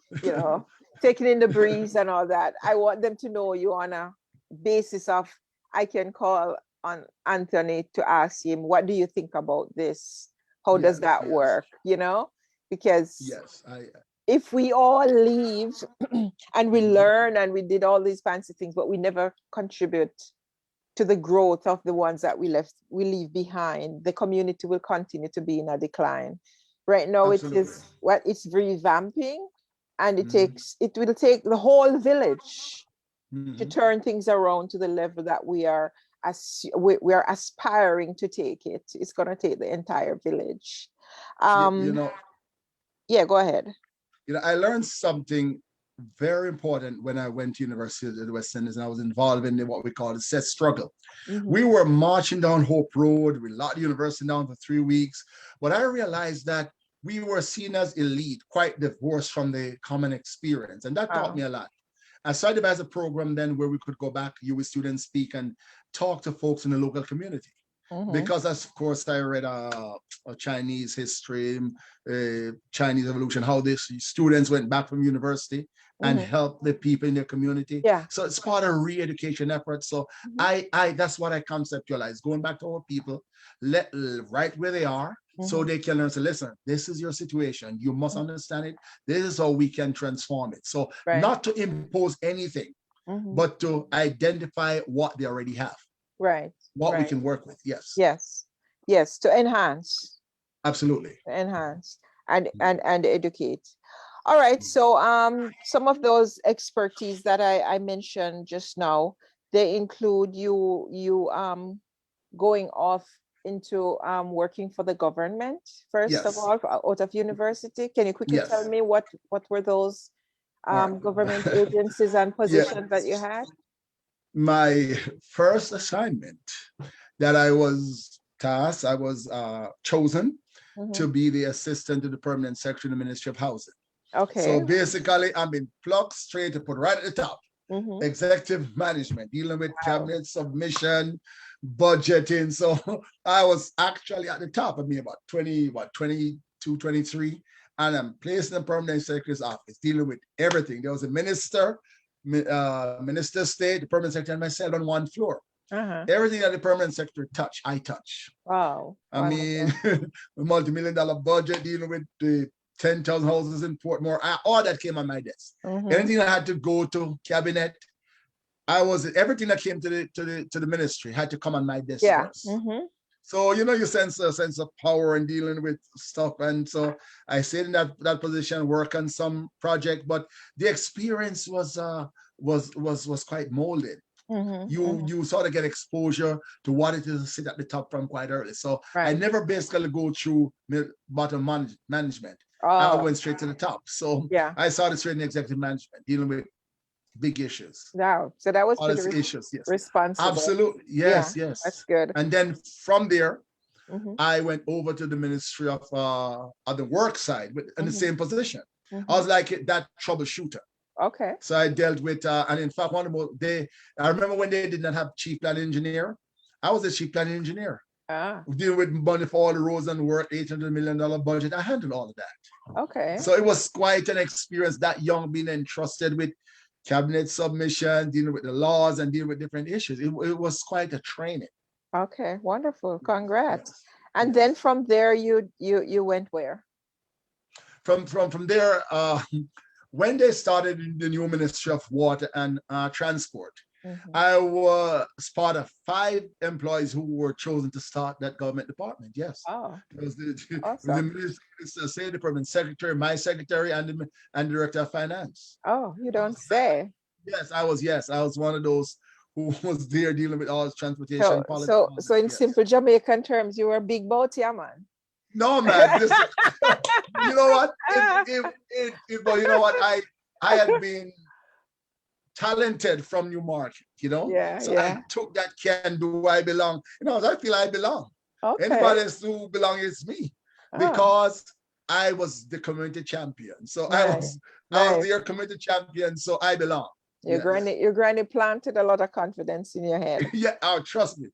taking in the breeze and all that. I want them to know you on a basis of, I can call on Anthony to ask him, what do you think about this? How does that work? Because if we all leave and we learn and we did all these fancy things, but we never contribute to the growth of the ones that we leave behind, the community will continue to be in a decline. Right now, Absolutely. it's revamping, and Mhm. it will take the whole village to Mhm. turn things around to the level that we are aspiring to take it. It's going to take the entire village. You know, Yeah, go ahead. I learned something very important when I went to University of the West Indies, and I was involved in what we call the set struggle. We were marching down Hope Road. We locked the university down for 3 weeks. But I realized that we were seen as elite, quite divorced from the common experience. And that taught me a lot. I started as a program then where we could go back, you with students speak and talk to folks in the local community. Because of course I read a Chinese history, Chinese evolution, how these students went back from university and helped the people in their community. Yeah. So it's part of re-education effort. So I that's what I conceptualize, going back to our people, right where they are, so they can learn to listen. This is your situation. You must understand it. This is how we can transform it. So not to impose anything, but to identify what they already have. Right. What we can work with. Yes. Yes, to enhance. Absolutely. Enhance and educate. All right. So some of those expertise that I mentioned just now, they include you going off into working for the government first of all out of university. Can you quickly tell me what were those government agencies and positions that you had? My first assignment that I was tasked, I was chosen to be the assistant to the permanent secretary in the Ministry of Housing. Okay. So basically, I'm been plugged straight to put right at the top. Executive management, dealing with cabinet submission, budgeting. So I was actually at the top of me about 22, 23. And I'm placed in the permanent secretary's office, dealing with everything. There was a minister of state, the permanent secretary, and myself on one floor. Everything that the permanent secretary touch, I touch. Wow. I mean, a multi-million-dollar budget, dealing with the 10,000 houses in Portmore, all that came on my desk. Anything that had to go to cabinet, everything that came to the ministry had to come on my desk first. So you sense a sense of power in dealing with stuff, and so I stayed in that position, work on some project, but the experience was quite molded. You sort of get exposure to what it is to sit at the top from quite early. So I never basically go through bottom management. I went straight to the top. So I started straight in the executive management, dealing with big issues. Wow. So that was policy issues. Yes. Responsible. Absolutely. Yes. Yes. That's good. And then from there, I went over to the Ministry of the work side in the same position. I was like that troubleshooter. Okay. So I dealt with, and in fact, I remember when they did not have chief planning engineer, I was the chief planning engineer. Dealing with money for all the roads and work, $800 million budget. I handled all of that. Okay. So it was quite an experience that young, being entrusted with cabinet submission, dealing with the laws and dealing with different issues. It was quite a training. Okay, wonderful. Congrats. Yes. And then from there, you went where? From there, when they started the new Ministry of Water and Transport, I was part of 5 employees who were chosen to start that government department. Yes. Oh, it was the awesome. State Department secretary, my secretary, and the director of finance. Oh, you don't say. Yes, I was one of those who was there dealing with all this transportation policy. So in simple Jamaican terms, you were a big boat, yeah, man. No, man. Listen, you know what? But you know what? I had been talented from Newmarket, so I took that can do I belong. I feel I belong. Okay. Anybody else who belongs is me, because I was the community champion. So I was their community champion. So I belong. Your granny planted a lot of confidence in your head. Yeah, trust me.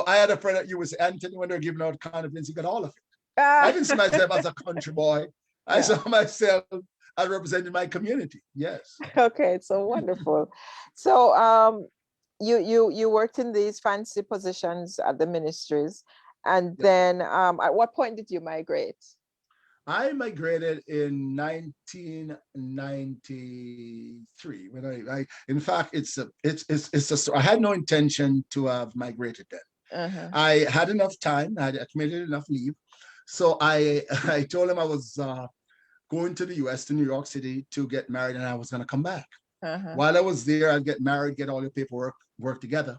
I had a friend that you was Anthony, when they're giving out confidence, he got all of it. I didn't see myself as a country boy. I saw myself as representing my community. Yes. Okay, so wonderful. So you worked in these fancy positions at the ministries, and then at what point did you migrate? I migrated in 1993 when I in fact I had no intention to have migrated then. Uh-huh. I had enough time, I had accumulated enough leave. So I I told him I was going to the US to New York City to get married and I was going to come back. Uh-huh. While I was there, I'd get married, get all the paperwork work together.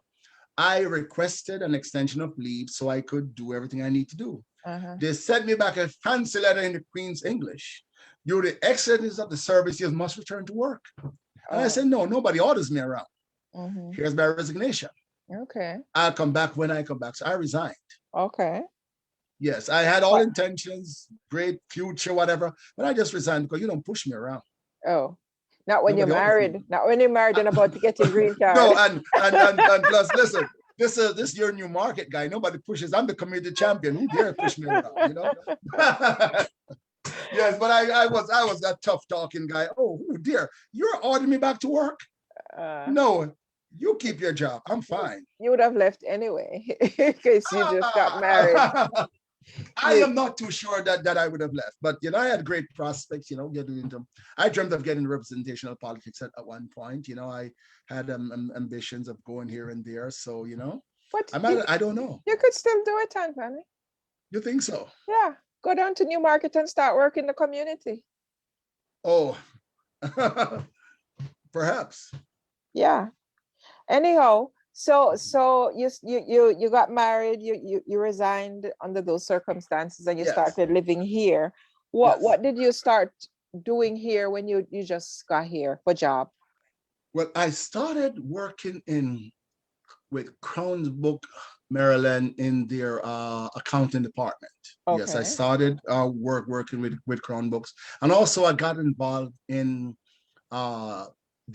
I requested an extension of leave so I could do everything I need to do. Uh-huh. They sent me back a fancy letter in the Queen's English. Due to the excellence of the service, you must return to work. And I Oh. said, no, nobody orders me around. Mm-hmm. Here's my resignation. Okay. I'll come back when I come back. So I resigned. Okay. Yes, I had all What? intentions, great future, whatever, but I just resigned because you don't push me around. Oh, not when you're Nobody orders me. married. Not when you're married and about to get your green No, card. and plus, listen, this your new market guy. Nobody pushes. I'm the community champion. Who dare push me around? You know. Yes, but I was that tough talking guy. Oh, dear, you're ordering me back to work? No, you keep your job. I'm fine. You would have left anyway because you just got married. I am not too sure that I would have left, but I had great prospects. Getting into. I dreamt of getting representational politics at one point. I had ambitions of going here and there. So But I don't know. you could still do it, Anthony. You think so? Yeah, go down to Newmarket and start working the community. Oh, perhaps. Yeah. Anyhow, so you got married, you resigned under those circumstances and you Yes. started living here. Yes. What did you start doing here when you just got here for job? Well, I started working with Crown's Book, Maryland, in their accounting department. Yes, I Okay. started working with Crown Books, and also I got involved in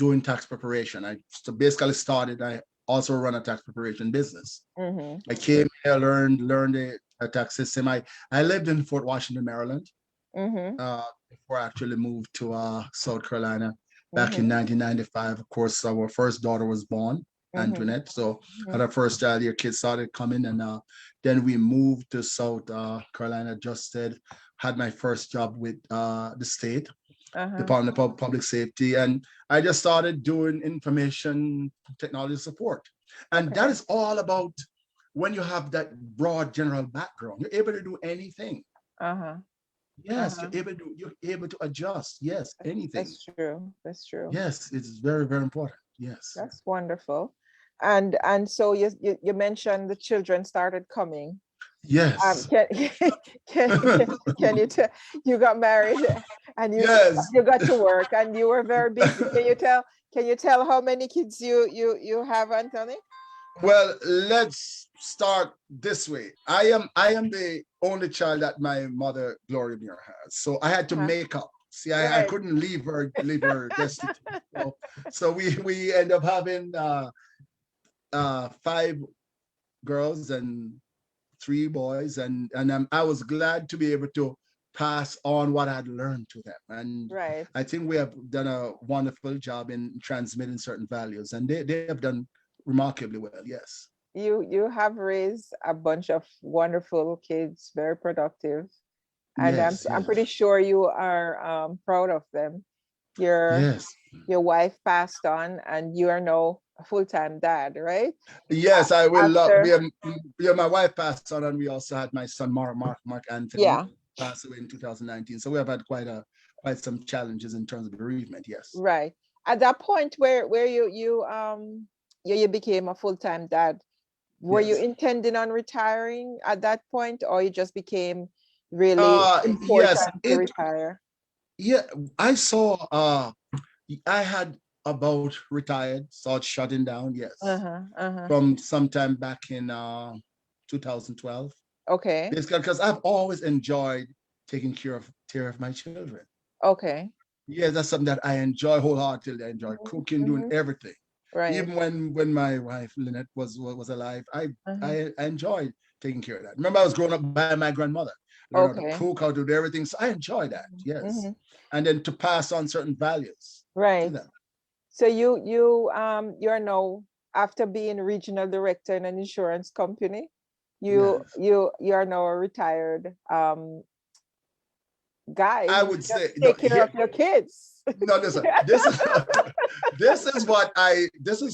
doing tax preparation. I basically started. I also run a tax preparation business. Mm-hmm. I came here, learned the tax system. I lived in Fort Washington, Maryland, Mm-hmm. before I actually moved to South Carolina back in Mm-hmm. 1995. Of course, our first daughter was born, Mm-hmm. Antoinette. So Mm-hmm. at our first child, your kids started coming, and then we moved to South Carolina. Adjusted, had my first job with the state Department of Public Safety, and I just started doing information technology support, and that is all about when you have that broad general background, you're able to do anything. Uh-huh. Yes, you're able to adjust. Yes, anything. That's true. That's true. Yes, it's very, very important. Yes. That's wonderful. And so you mentioned the children started coming. Yes. Can you tell you got married and Yes. you got to work and you were very busy. Can you tell how many kids you have, Anthony? Well, let's start this way. I am the only child that my mother, Gloria Muir, has. So I had to make up. See, I couldn't leave her destitute. So we end up having 5 girls and 3 boys, and I was glad to be able to pass on what I'd learned to them. And I think we have done a wonderful job in transmitting certain values, and they have done remarkably well. Yes. You have raised a bunch of wonderful kids, very productive, and I'm pretty sure you are proud of them. Your wife passed on, and you are now a full-time dad, right? Yes, I will love. My wife passed on, and we also had my son Mark Anthony pass away in 2019. So we have had quite some challenges in terms of bereavement. Yes. Right. At that point where you became a full-time dad, were you intending on retiring at that point, or you just became really important to retire? Yeah, I saw. I had about retired, started shutting down. Yes, from sometime back in 2012. Okay. Because I've always enjoyed taking care of my children. Okay. Yeah, that's something that I enjoy wholeheartedly. I enjoy cooking, doing everything. Right. Even when my wife Lynette was alive, I enjoyed taking care of that. Remember, I was growing up by my grandmother. Learn how to cook, how to do everything. So I enjoy that. Yes. And then to pass on certain values. Right. So you're now, after being regional director in an insurance company, you are now a retired guy I who would say, just no, take care of your kids. no, listen, this is this is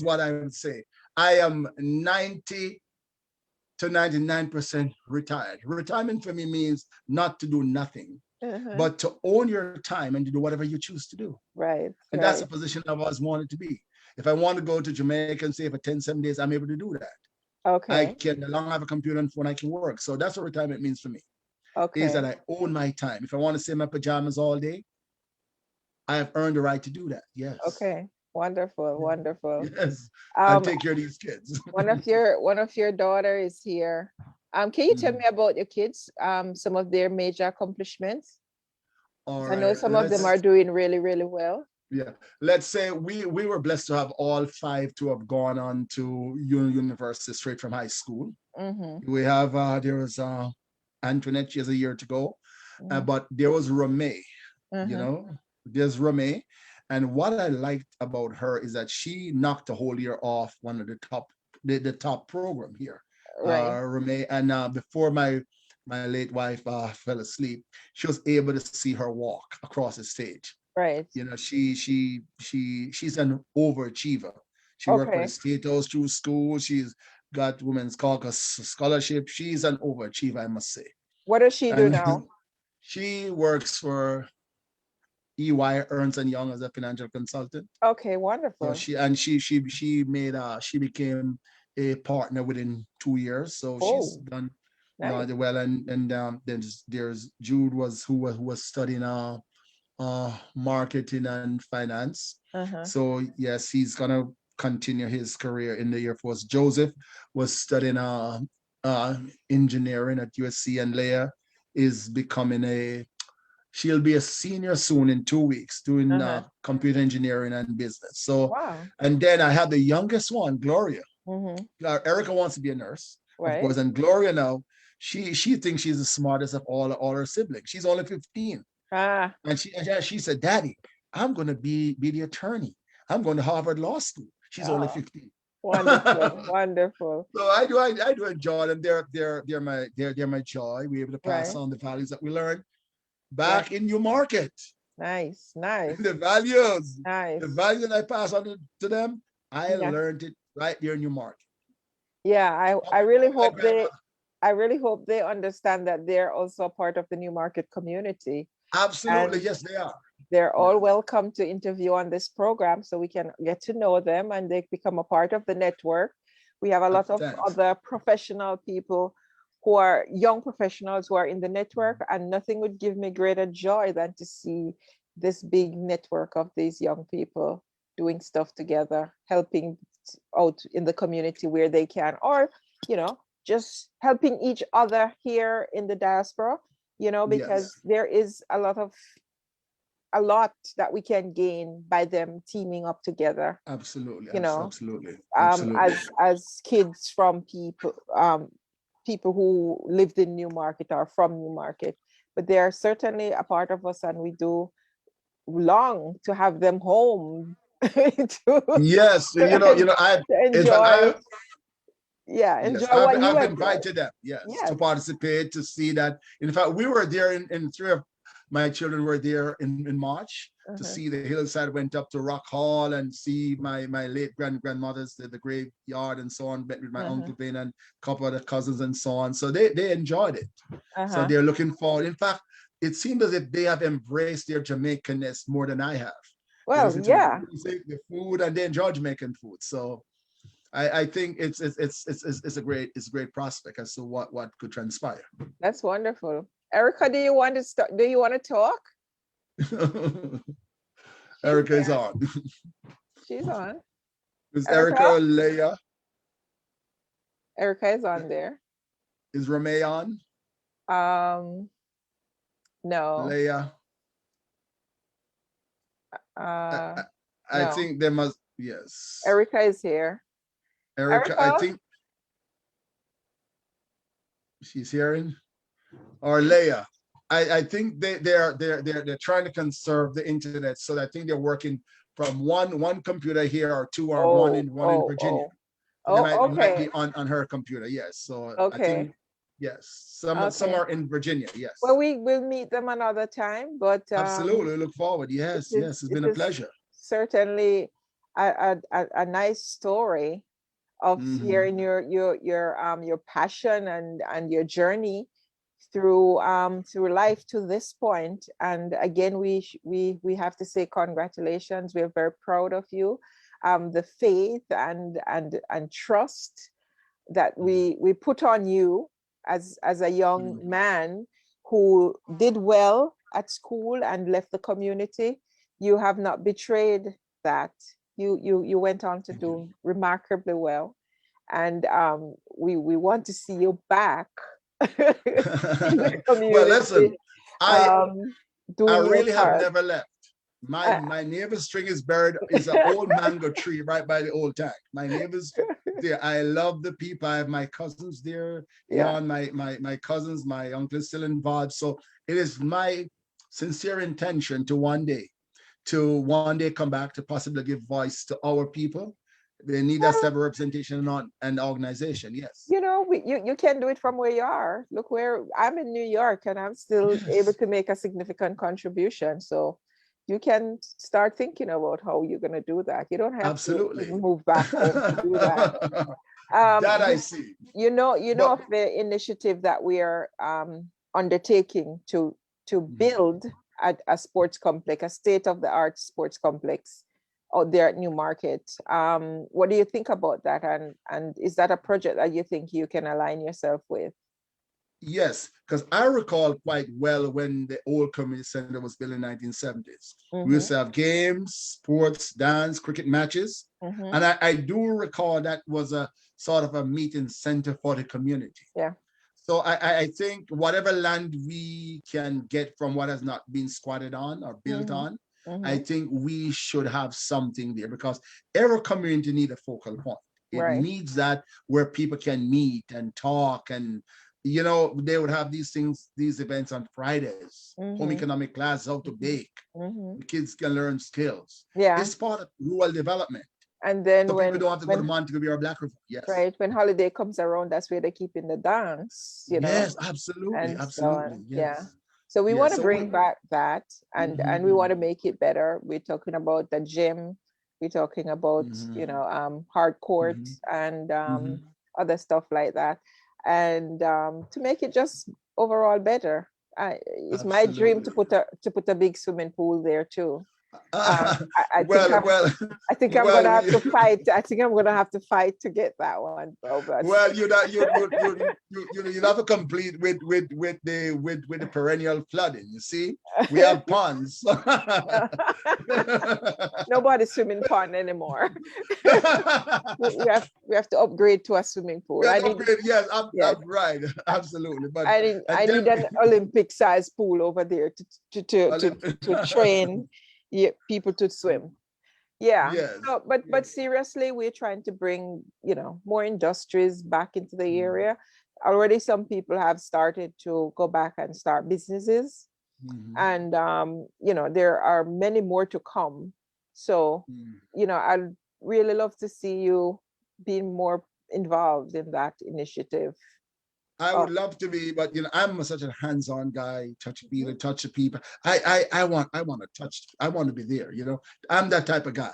what I would say. I am 90 to 99% retired. Retirement for me means not to do nothing, Uh-huh. but to own your time and to do whatever you choose to do. Right, And that's the right. position I've always wanted to be. If I want to go to Jamaica and stay for 10, 7 days, I'm able to do that. I Okay, can, as long as I have a computer and phone, I can work. So that's what retirement means for me. Is that okay, I own my time. If I want to stay in my pajamas all day, I have earned the right to do that. Yes. okay. Wonderful, wonderful. Yes. And Um, take care of these kids. one of your daughter is here. Can you tell me Mhm. about your kids? Some of their major accomplishments? All 'Cause I know right. some of them are doing really, really well. Yeah. Let's say we were blessed to have all five to have gone on to university straight from high school. Mm-hmm. We have there was Antoinette, she has a year to go. Mm-hmm. But there was Ramee, you Mm-hmm. know, there's Ramee. And what I liked about her is that she knocked a whole year off one of the top program here. Right, Ramee, and before my late wife fell asleep, she was able to see her walk across the stage. right. You know, she's an overachiever. She worked for the Okay. state house through school. She's got women's caucus scholarship. She's an overachiever, I must say. What does she do And now? she works for EY, Ernst and Young, as a financial consultant. Okay, So wonderful. she became a partner within 2 years. So she's Oh, done nice. well. And then there's Jude who was studying marketing and finance. Uh-huh. So yes, he's gonna continue his career in the Air Force. Joseph was studying uh, engineering at USC, and Leah is becoming she'll be a senior soon in 2 weeks doing Uh-huh. computer engineering and business. So, Wow. and then I have the youngest one, Gloria. Mm-hmm. Erica wants to be a nurse, of Right. course, and Gloria now, she thinks she's the smartest of all her siblings. She's only 15. Ah, And she said, Daddy, I'm going to be the attorney. I'm going to Harvard Law School. She's only oh, 15. wonderful, So wonderful. I do enjoy them. They're my joy. We're able to pass Right. on the values that we learned Right. back in Newmarket. Nice, nice, The values, the nice. values that I pass on to them, I Yeah. learned it right there in Newmarket. Yeah, I really My hope they grandmother. I really hope they understand that they're also a part of the New Market community, Absolutely, and yes, they are. they're Yeah, all welcome to interview on this program so we can get to know them and they become a part of the network. We have a lot of thanks. other professional people who are young professionals who are in the network, and nothing would give me greater joy than to see this big network of these young people doing stuff together, helping out in the community where they can, or, just helping each other here in the diaspora, Yes, because there is a lot that we can gain by them teaming up together, absolutely, you know, absolutely, absolutely. as kids from people who lived in Newmarket or from Newmarket, but they are certainly a part of us, and we do long to have them home to, Yes, to in fact, enjoy, yeah, yes, enjoy what you I've enjoy. invited them, yes, to Yes. participate, to see that. In fact, we were there in three of my children were there in March to Uh-huh. see the hillside, went up to Rock Hall and see my late grandmother's the graveyard and so on, met with my Uh-huh. uncle Ben and a couple of the cousins and so on. So they enjoyed it. So Uh-huh. they're looking forward. In fact, it seems as if they have embraced their Jamaicanness more than I have. They Well, listen to the yeah, music, the food, and they enjoy Jamaican food. So I think it's a great prospect as to what could transpire. that's wonderful. Erica, do you want to start? Do you want to talk? She's Erica is there. on. She's on. Is Erica Erica? or Leia? Erica is on there. Is Ramey on? Um, no. Leia? I, Uh, I, I no. think there must, yes. Erica is here. Erica, I Erica? think she's hearing. Or Leia. I think they're trying to conserve the internet. So I think they're working from one computer here or two or one Oh, in oh, Virginia. oh. So they Oh, might okay. be on her computer. Yes. So I Okay. think Yes. Some Okay. are in Virginia. Yes. Well, we will meet them another time, but Absolutely. Look forward. Yes. Yes. It's it been a is pleasure. certainly a nice story of Mhm. hearing your passion and your journey through life to this point. And again, we have to say congratulations. We're very proud of you. The faith and trust that we put on you as a young Mhm. man who did well at school and left the community. You have not betrayed that. You went on to Thank you. do remarkably well, and we want to see you back in the Well, listen, community, I um, I doing your really have part. never left. My Uh, my neighbor's string is buried is an old mango tree right by the old tank. My neighbor's there. I love the people. I have my cousins there. yeah. Beyond my cousins, my uncle is still involved. So it is my sincere intention to one day come back to possibly give voice to our people. They need us to Well, have a representation on an organization. Yes. you can do it from where you are. Look where I'm in New York and I'm still able Yes. to make a significant contribution. So you can start thinking about how you're going to do that. You don't have to Absolutely. move back home to do that. That I You, see. you know But of the initiative that we are undertaking to build a sports complex, a state-of-the-art sports complex out there at Newmarket. What do you think about that? And is that a project that you think you can align yourself with? yes, because I recall quite well when the old community center was built in 1970s. We used Mm-hmm, to have games, sports, dance, cricket matches. mm-hmm. And I do recall that was a sort of a meeting center for the community. Yeah. So I think whatever land we can get from what has not been squatted on or built Mm-hmm, on, I mm-hmm. think we should have something there because every community needs a focal point. It Right. needs that where people can meet and talk and they would have these things, these events on Fridays, home Mm-hmm, economic class, how to mm-hmm, bake. mm-hmm. The kids can learn skills. Yeah. It's part of rural development. And then So people when don't have to go to when Montego or Black River. Yes. right when holiday comes around, that's where they keep in the dance, Yes, absolutely. and so Absolutely. on. Yeah. Yes. So we want Yes. to So we bring back that, and we want mhm, to make it better. We're talking about the gym. We're talking about mhm, hard court mhm, and mhm. other stuff like that, and to make it just overall better. It's my dream Absolutely. to put a big swimming pool there too. I think Well, well, I think I'm gonna well, have to fight. I think I'm gonna have to fight to get that one. So, but well, you not you have to complete with the perennial flooding. You see, we have ponds. nobody's swimming pond anymore. We have to upgrade to a swimming We pool. have to upgrade. Yes, Yes, right, absolutely. But I and need then an Olympic sized pool over there to train people to swim. Yeah. yes, So, but seriously, we're trying to bring, more industries back into the area. Already some people have started to go back and start businesses. mhm, And there are many more to come. So, mhm. I'd really love to see you being more involved in that initiative. I Oh, would love to be, but I'm such a hands-on guy, touch mhm. feeler, touch the people. I want to touch. I want to be there. I'm that type of guy.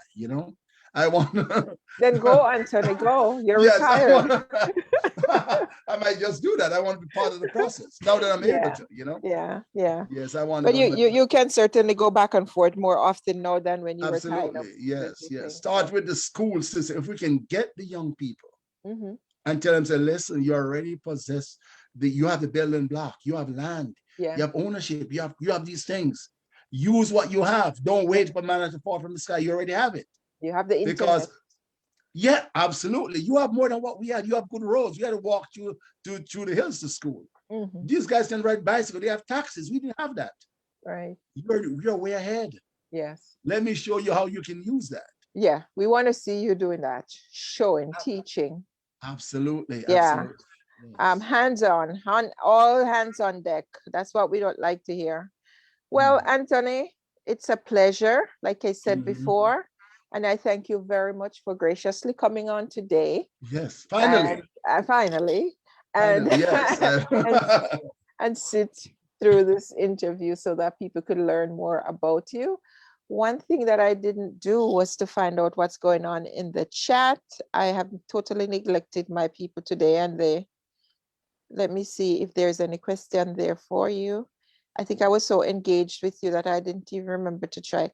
I want. Then go, Anthony, go. You're Yes, I retired. want. I might just do that. I want to be part of the process now that I'm able Yeah, to. yeah, yeah. Yes, I want to But go. But you can certainly go back and forth more often now than when you were tied up absolutely, with yes, yes. things. Start So, with the school system. If we can get the young people mhm. and tell them, say, listen, you already possess you have the building block, you have land, Yeah, you have ownership, you have these things. Use what you have. Don't yeah. wait for manna to fall from the sky. You already have it. You have the Because internet. yeah, absolutely. You have more than what we had. You have good roads. You had to walk through the hills to school. Hmm. These guys can ride bicycle. They have taxis. We didn't have that. Right. You're way ahead. Yes. Let me show you how you can use that. Yeah, we want to see you doing that, showing, teaching. Absolutely, Yeah. absolutely. Yes. Hands on, all hands on deck. That's what we don't like to hear. Well, Mm-hmm. Anthony, it's a pleasure, like I said Mm-hmm. before. And I thank you very much for graciously coming on today. Yes, And finally. finally, and Yes. and sit through this interview so that people could learn more about you. One thing that I didn't do was to find out what's going on in the chat. I have totally neglected my people today, and let me see if there's any question there for you. I think I was so engaged with you that I didn't even remember to check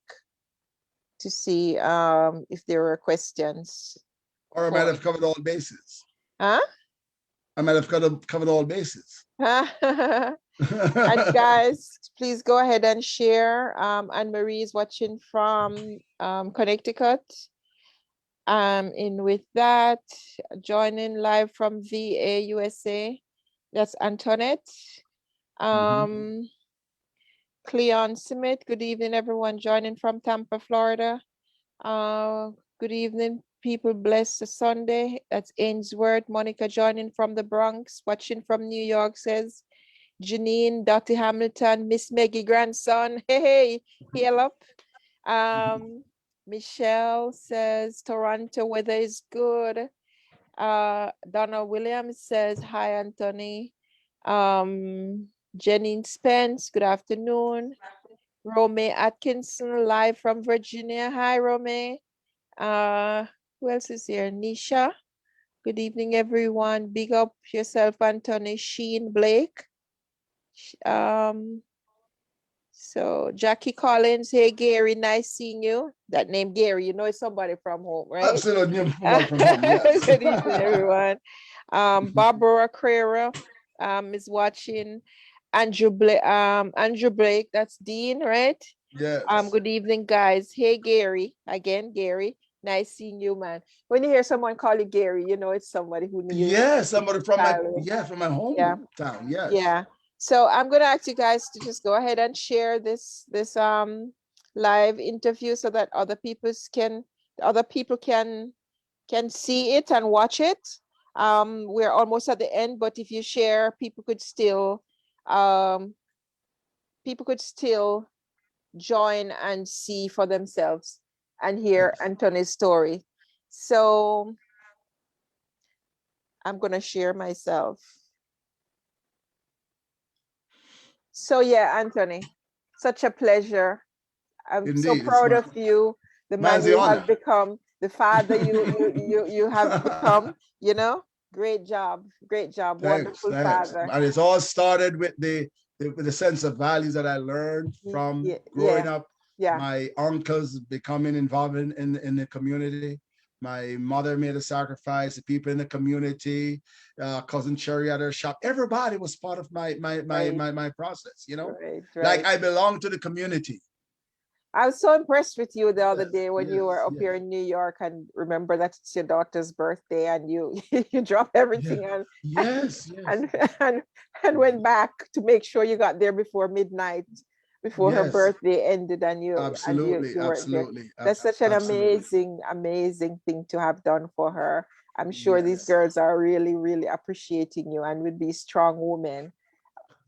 to see if there were questions. Or I might have covered all bases. Huh? I might have covered all bases. And guys, please go ahead and share. Anne-Marie is watching from Connecticut. In with that, joining live from VA, USA. That's Antoinette. Cleon Smith, good evening, everyone joining from Tampa, Florida. Good evening, people. Bless Sunday. That's Ainsworth. Monica joining from the Bronx, watching from New York, says Janine, Dottie Hamilton, Miss Maggie grandson. Hey, hail up. Michelle says Toronto weather is good. Donna Williams says hi, Anthony. Janine Spence, good afternoon. Rome Atkinson, live from Virginia. Hi, Rome. Who else is here? Nisha. Good evening, everyone. Big up yourself, Anthony. Sheen Blake. So Jackie Collins, hey Gary, nice seeing you. That name Gary, you know it's somebody from home, right? Absolutely, from home, yes. Good evening, everyone. Barbara Carrera is watching. Andrew Blake, that's Dean, right? Yes. Good evening, guys. Hey Gary, again, Gary. Nice seeing you, man. When you hear someone call you Gary, you know it's somebody who needs. Yeah, somebody from my Yeah. hometown. Yes. Yeah. So I'm gonna ask you guys to just go ahead and share this live interview so that other people can see it and watch it. We're almost at the end, but if you share, people could still join and see for themselves and hear Anthony's story. So I'm gonna share myself. So yeah, Anthony, such a pleasure. I'm Indeed, so proud of you, the man you have become, the father you have become, you know. Great job. Thanks, wonderful father. And it's all started with the sense of values that I learned from growing up. Yeah. My uncles becoming involved in the community. My mother made a sacrifice. The people in the community, cousin Cherry at her shop. Everybody was part of my process. You know, right. Like I belong to the community. I was so impressed with you the other day when you were up here in New York, and remember that it's your daughter's birthday, and you drop everything and went back to make sure you got there before midnight, before her birthday ended, and you absolutely. That's such an amazing thing to have done for her. I'm sure these girls are really, really appreciating you and would be strong women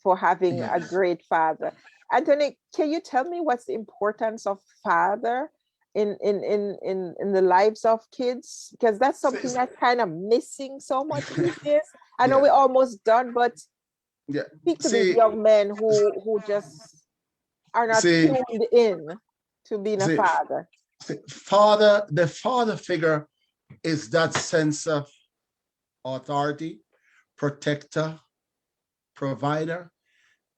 for having a great father. Anthony, can you tell me what's the importance of father in the lives of kids? Because that's something that's kind of missing so much these days. I know we're almost done, but speak to these young men who just are not tuned in to being a father. The father figure is that sense of authority, protector, provider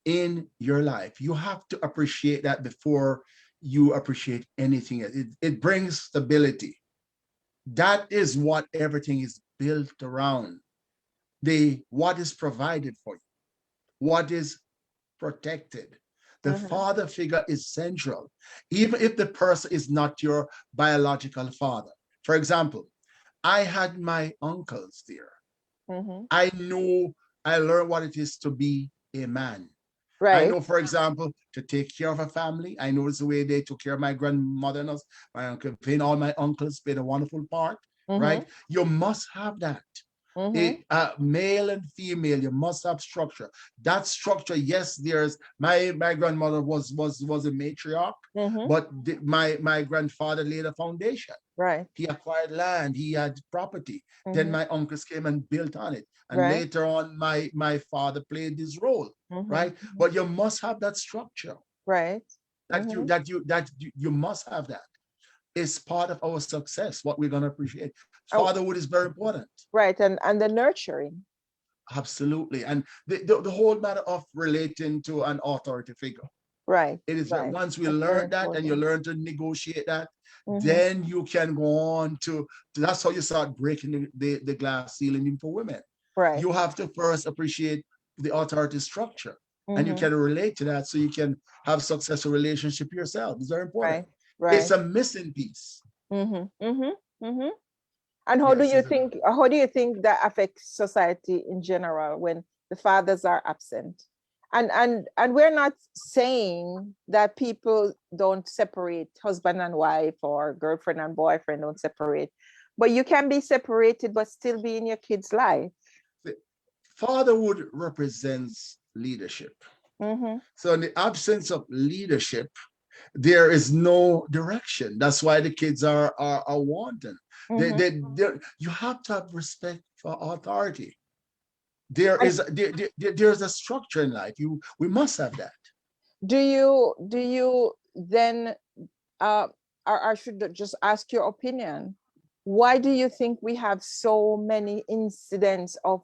in your life. You have to appreciate that before you appreciate anything. It brings stability. That is what everything is built around. What is provided for you, what is protected. The father figure is central, even if the person is not your biological father. For example, I had my uncles there. I learned what it is to be a man. Right. I know, for example, to take care of a family. I know it's the way they took care of my grandmother and us. My uncle, all my uncles played a wonderful part, right? You must have that. Male and female, you must have structure. That structure, yes, there's my grandmother was a matriarch, but my grandfather laid a foundation. Right. He acquired land, he had property. Then my uncles came and built on it. And Right. later on, my father played this role, right? But you must have that structure. Right. You must have that. It's part of our success, what we're gonna appreciate. Fatherhood is very important. Right, and the nurturing. Absolutely. And the whole matter of relating to an authority figure. Right. It is right. once we That's learn that and you learn to negotiate that, then you can go on to that's how you start breaking the glass ceiling for women. Right. You have to first appreciate the authority structure and you can relate to that so you can have successful relationship yourself. It's very important. Right. It's a missing piece. And how do you think that affects society in general when the fathers are absent? And we're not saying that people don't separate, husband and wife or girlfriend and boyfriend don't separate, but you can be separated but still be in your kid's life. Fatherhood represents leadership. So in the absence of leadership, there is no direction. That's why the kids are wanting. You have to have respect for authority. There's a structure in life. We must have that. Do you then I should just ask your opinion. Why do you think we have so many incidents of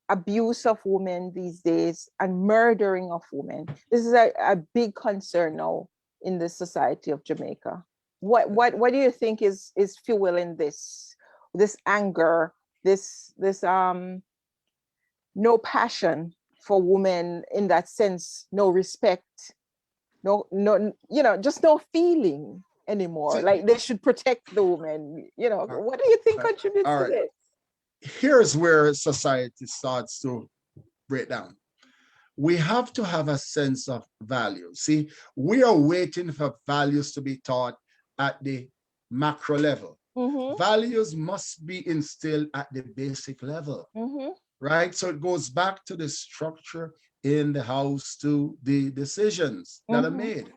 abuse of women these days and murdering of women? This is a big concern now in the society of Jamaica. What do you think is fueling this anger, this no passion for women in that sense, no respect, no just no feeling anymore? Like they should protect the woman. What do you think contributes to this? Here's where society starts to break down. We have to have a sense of value. See, we are waiting for values to be taught at the macro level. Values must be instilled at the basic level, right? So it goes back to the structure in the house to the decisions that are made.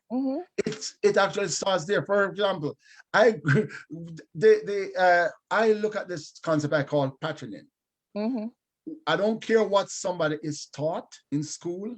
It actually starts there. For example, I look at this concept I call patterning. I don't care what somebody is taught in school,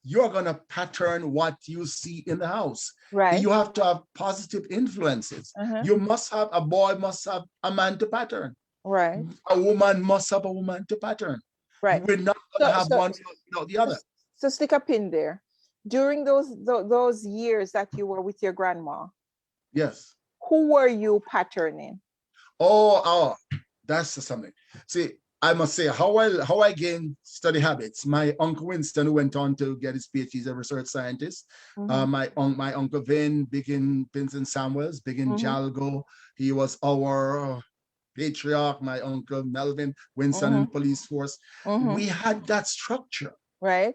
you're going to pattern what you see in the house. Right. You have to have positive influences. A boy must have a man to pattern. Right. A woman must have a woman to pattern. Right. We're not going to have one without the other. So stick a pin there. During those years that you were with your grandma, yes, who were you patterning? Oh, that's something. See, I must say how I gained study habits. My uncle Winston, who went on to get his PhD as a research scientist. My uncle Vin, big in Vincent Samuels, big in Jalgo. He was our patriarch. My uncle Melvin Winston in police force. We had that structure. Right.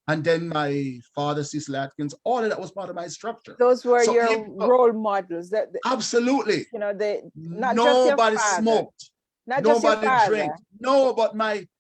And then my father, Cecil Atkins, all of that was part of my structure. Those were your role models. Absolutely. Nobody smoked. Nobody drank. No, but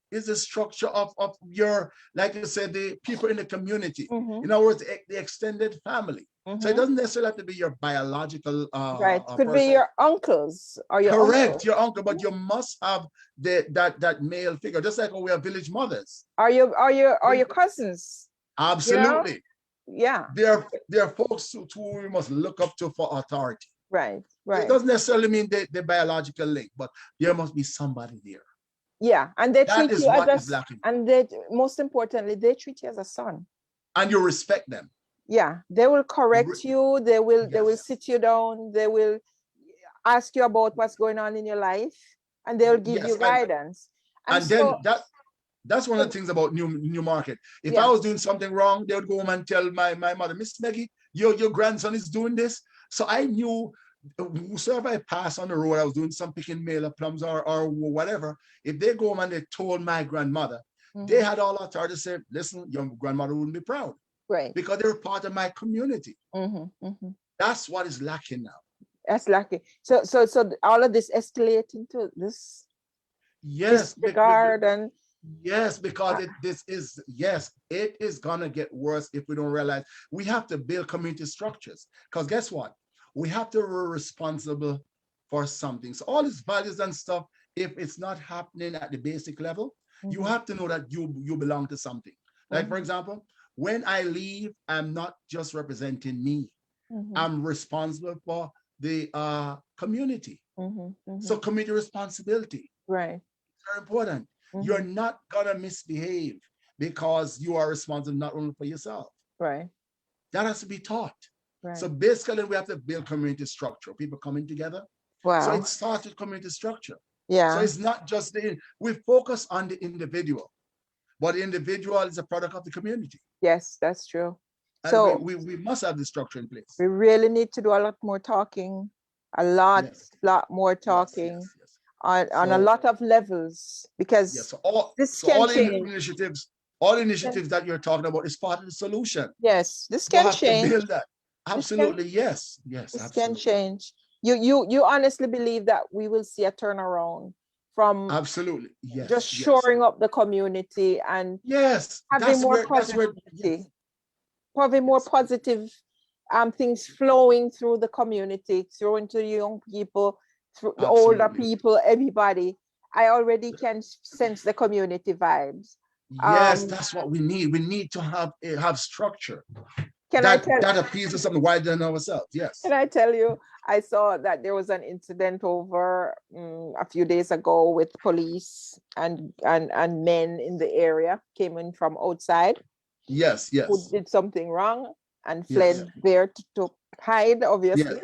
is the structure of your, like you said, the people in the community. In other words, the extended family. So it doesn't necessarily have to be your biological right. Could be your uncles or your correct, your uncle, but you must have that male figure, just like we have village mothers. Or your cousins. Absolutely. Yeah. There are folks who we must look up to for authority. Right. It doesn't necessarily mean the biological link, but there must be somebody there. Yeah, and they treat you as lacking. And they, most importantly, they treat you as a son. And you respect them. Yeah, they will correct you. They will sit you down. They will ask you about what's going on in your life, and they'll give you guidance. And then that's one of the things about New Market. If I was doing something wrong, they would go home and tell my mother, Miss Maggie, your grandson is doing this. So I knew whosoever I passed on the road, I was doing some picking mail plums or whatever. If they go home and they told my grandmother, they had all authority to say, listen, your grandmother wouldn't be proud. Right. Because they were part of my community. That's what is lacking now. That's lacking. So all of this escalating to this. Yes, disregard and yes, because it is gonna get worse if we don't realize we have to build community structures. Because guess what? We have to be responsible for something. So all these values and stuff, if it's not happening at the basic level, you have to know that you belong to something. Like for example, when I leave, I'm not just representing me. I'm responsible for the community. So community responsibility. Right. Very important. You're not gonna misbehave because you are responsible not only for yourself. Right. That has to be taught. Right. So basically, we have to build community structure. People coming together. Wow. So it starts with community structure. Yeah. So it's not just we focus on the individual, but the individual is a product of the community. Yes, that's true. And so we must have the structure in place. we really need to do a lot more talking, a lot more talking. Yes. On a lot of levels, because this can change. All initiatives that you're talking about is part of the solution. Yes, this can change. To build that. Absolutely, yes. This absolutely. can change. You honestly believe that we will see a turnaround from absolutely just shoring up the community and having more positivity, having more positive things flowing through the community, through into the young people, through the older people, everybody. I already can sense the community vibes. Yes, that's what we need. We need to have structure. That appeals to something wider than ourselves. Yes. Can I tell you, I saw that there was an incident over a few days ago with police and men in the area came in from outside. Yes. Who did something wrong and fled there to hide, obviously,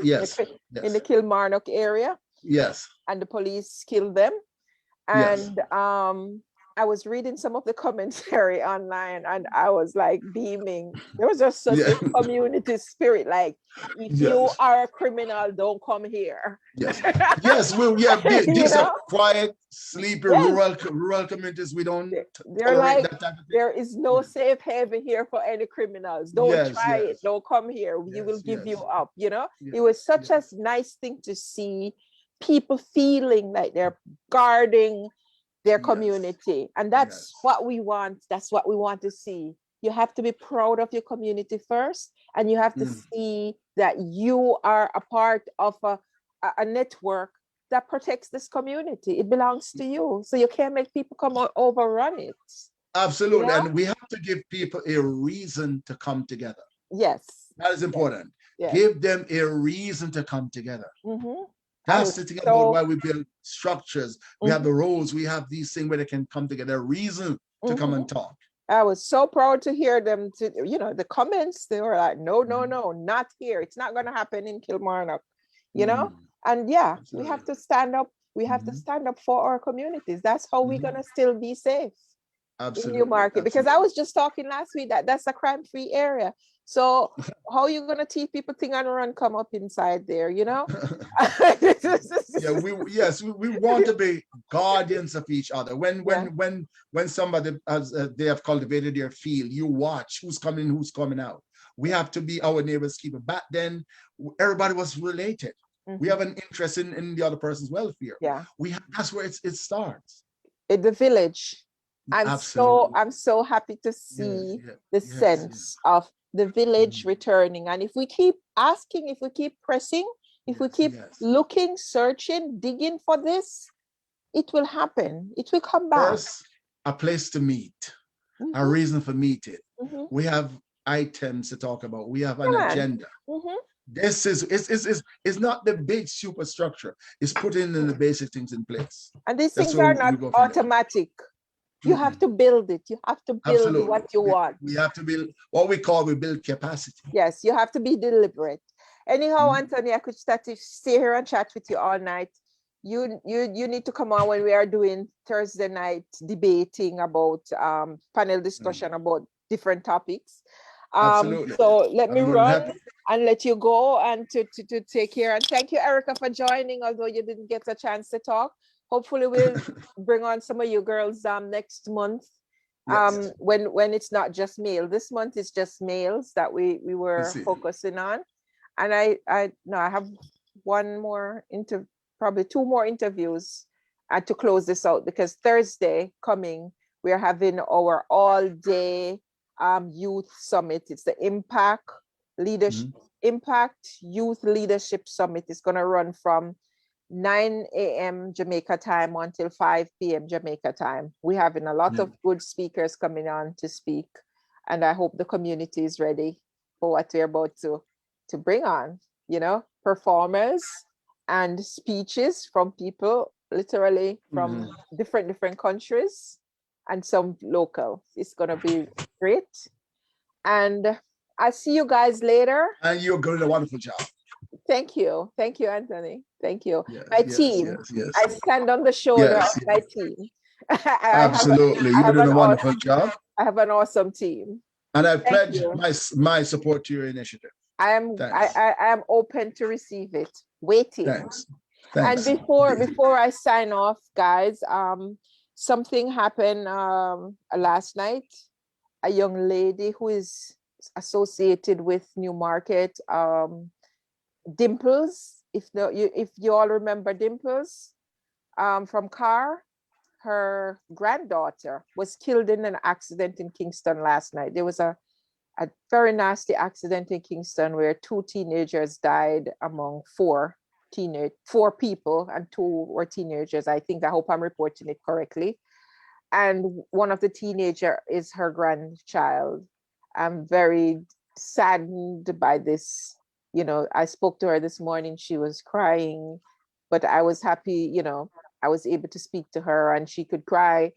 in the Kilmarnock area. Yes. And the police killed them. And I was reading some of the commentary online and I was like beaming. There was just such a community spirit, like, if you are a criminal, don't come here. Yes. These are quiet, sleepy, rural communities. We don't they're like, there is no safe haven here for any criminals. Don't try it. Don't come here. We will give you up, you know? It was such a nice thing to see people feeling like they're guarding their community. And that's what we want. That's what we want to see. You have to be proud of your community first, and you have to see that you are a part of a network that protects this community. It belongs to you. So you can't make people come overrun it. Absolutely. You know? And we have to give people a reason to come together. Yes. That is important. Yes. Give them a reason to come together. That's the thing about why we build structures. We have the roles, we have these things where they can come together, a reason to come and talk. I was so proud to hear them, the comments, they were like, no, not here. It's not going to happen in Kilmarnock, you know? And we have to stand up. We have to stand up for our communities. That's how we're going to still be safe in Newmarket. Because I was just talking last week that that's a crime-free area. So how are you going to teach people thing and run come up inside there, you know? We want to be guardians of each other. When somebody they have cultivated their field, you watch who's coming out. We have to be our neighbor's keeper. Back then, everybody was related. We have an interest in the other person's welfare. Yeah. That's where it starts. In the village. I'm so happy to see the sense of the village returning. And if we keep asking, if we keep pressing, if we keep looking, searching, digging for this, it will happen. It will come back. First, a place to meet, a reason for meeting. We have items to talk about. We have an agenda. This is not the big superstructure. It's putting in the basic things in place. And these things are not automatic. You have to build it. You have to build what you want. We have to build what we build capacity. Yes, you have to be deliberate. Anyhow, Anthony, I could stay here and chat with you all night. You need to come on when we are doing Thursday night debating about panel discussion about different topics. So let me run and let you go and to take care. And thank you, Erica, for joining, although you didn't get a chance to talk. Hopefully we'll bring on some of you girls next month when it's not just male. This month is just males that we were focusing on. And I have one more probably two more interviews to close this out, because Thursday coming, we're having our all-day youth summit. It's the Impact Leadership Impact Youth Leadership Summit. It's going to run from 9 a.m. Jamaica time until 5 p.m. Jamaica time. We're having a lot of good speakers coming on to speak, and I hope the community is ready for what we're about to bring on. You know, performers and speeches from people literally from different countries and some local. It's going to be great. And I'll see you guys later. And you're doing a wonderful job. Thank you. Thank you, Anthony. Thank you. Yes, My team. Yes. I stand on the shoulder of my team. Absolutely. You're doing a wonderful job. I have an awesome team. And I pledge my support to your initiative. I am open to receive it. Waiting. Thanks. And before I sign off, guys, something happened last night. A young lady who is associated with Newmarket, Dimples. If you all remember Dimples, from Car, her granddaughter was killed in an accident in Kingston last night. There was a very nasty accident in Kingston where 2 teenagers died among 4 people, and 2 were teenagers. I hope I'm reporting it correctly. And one of the teenager is her grandchild. I'm very saddened by this. You know, I spoke to her this morning. She was crying, but I was happy, you know, I was able to speak to her and she could cry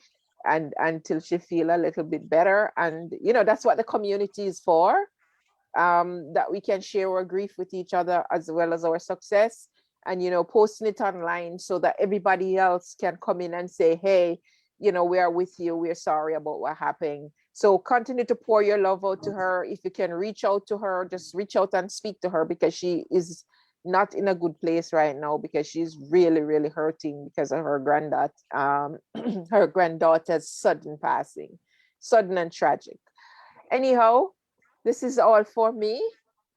and until she feel a little bit better. And, you know, that's what the community is for, that we can share our grief with each other as well as our success. And, you know, posting it online so that everybody else can come in and say, hey, you know, we are with you. We're sorry about what happened. So continue to pour your love out to her. If you can reach out to her, just reach out and speak to her, because she is not in a good place right now, because she's really, really hurting because of her her granddaughter's sudden passing, sudden and tragic. Anyhow, this is all for me.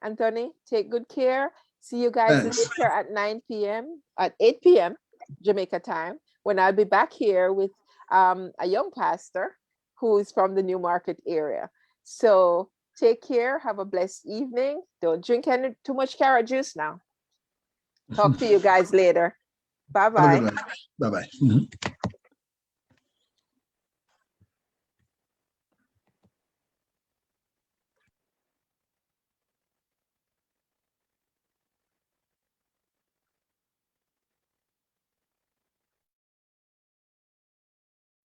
Anthony, take good care. See you guys later at 9 p.m. at 8 p.m. Jamaica time, when I'll be back here with a young pastor who is from the Newmarket area. So take care. Have a blessed evening. Don't drink too much carrot juice now. Talk to you guys later. Bye-bye. Bye-bye.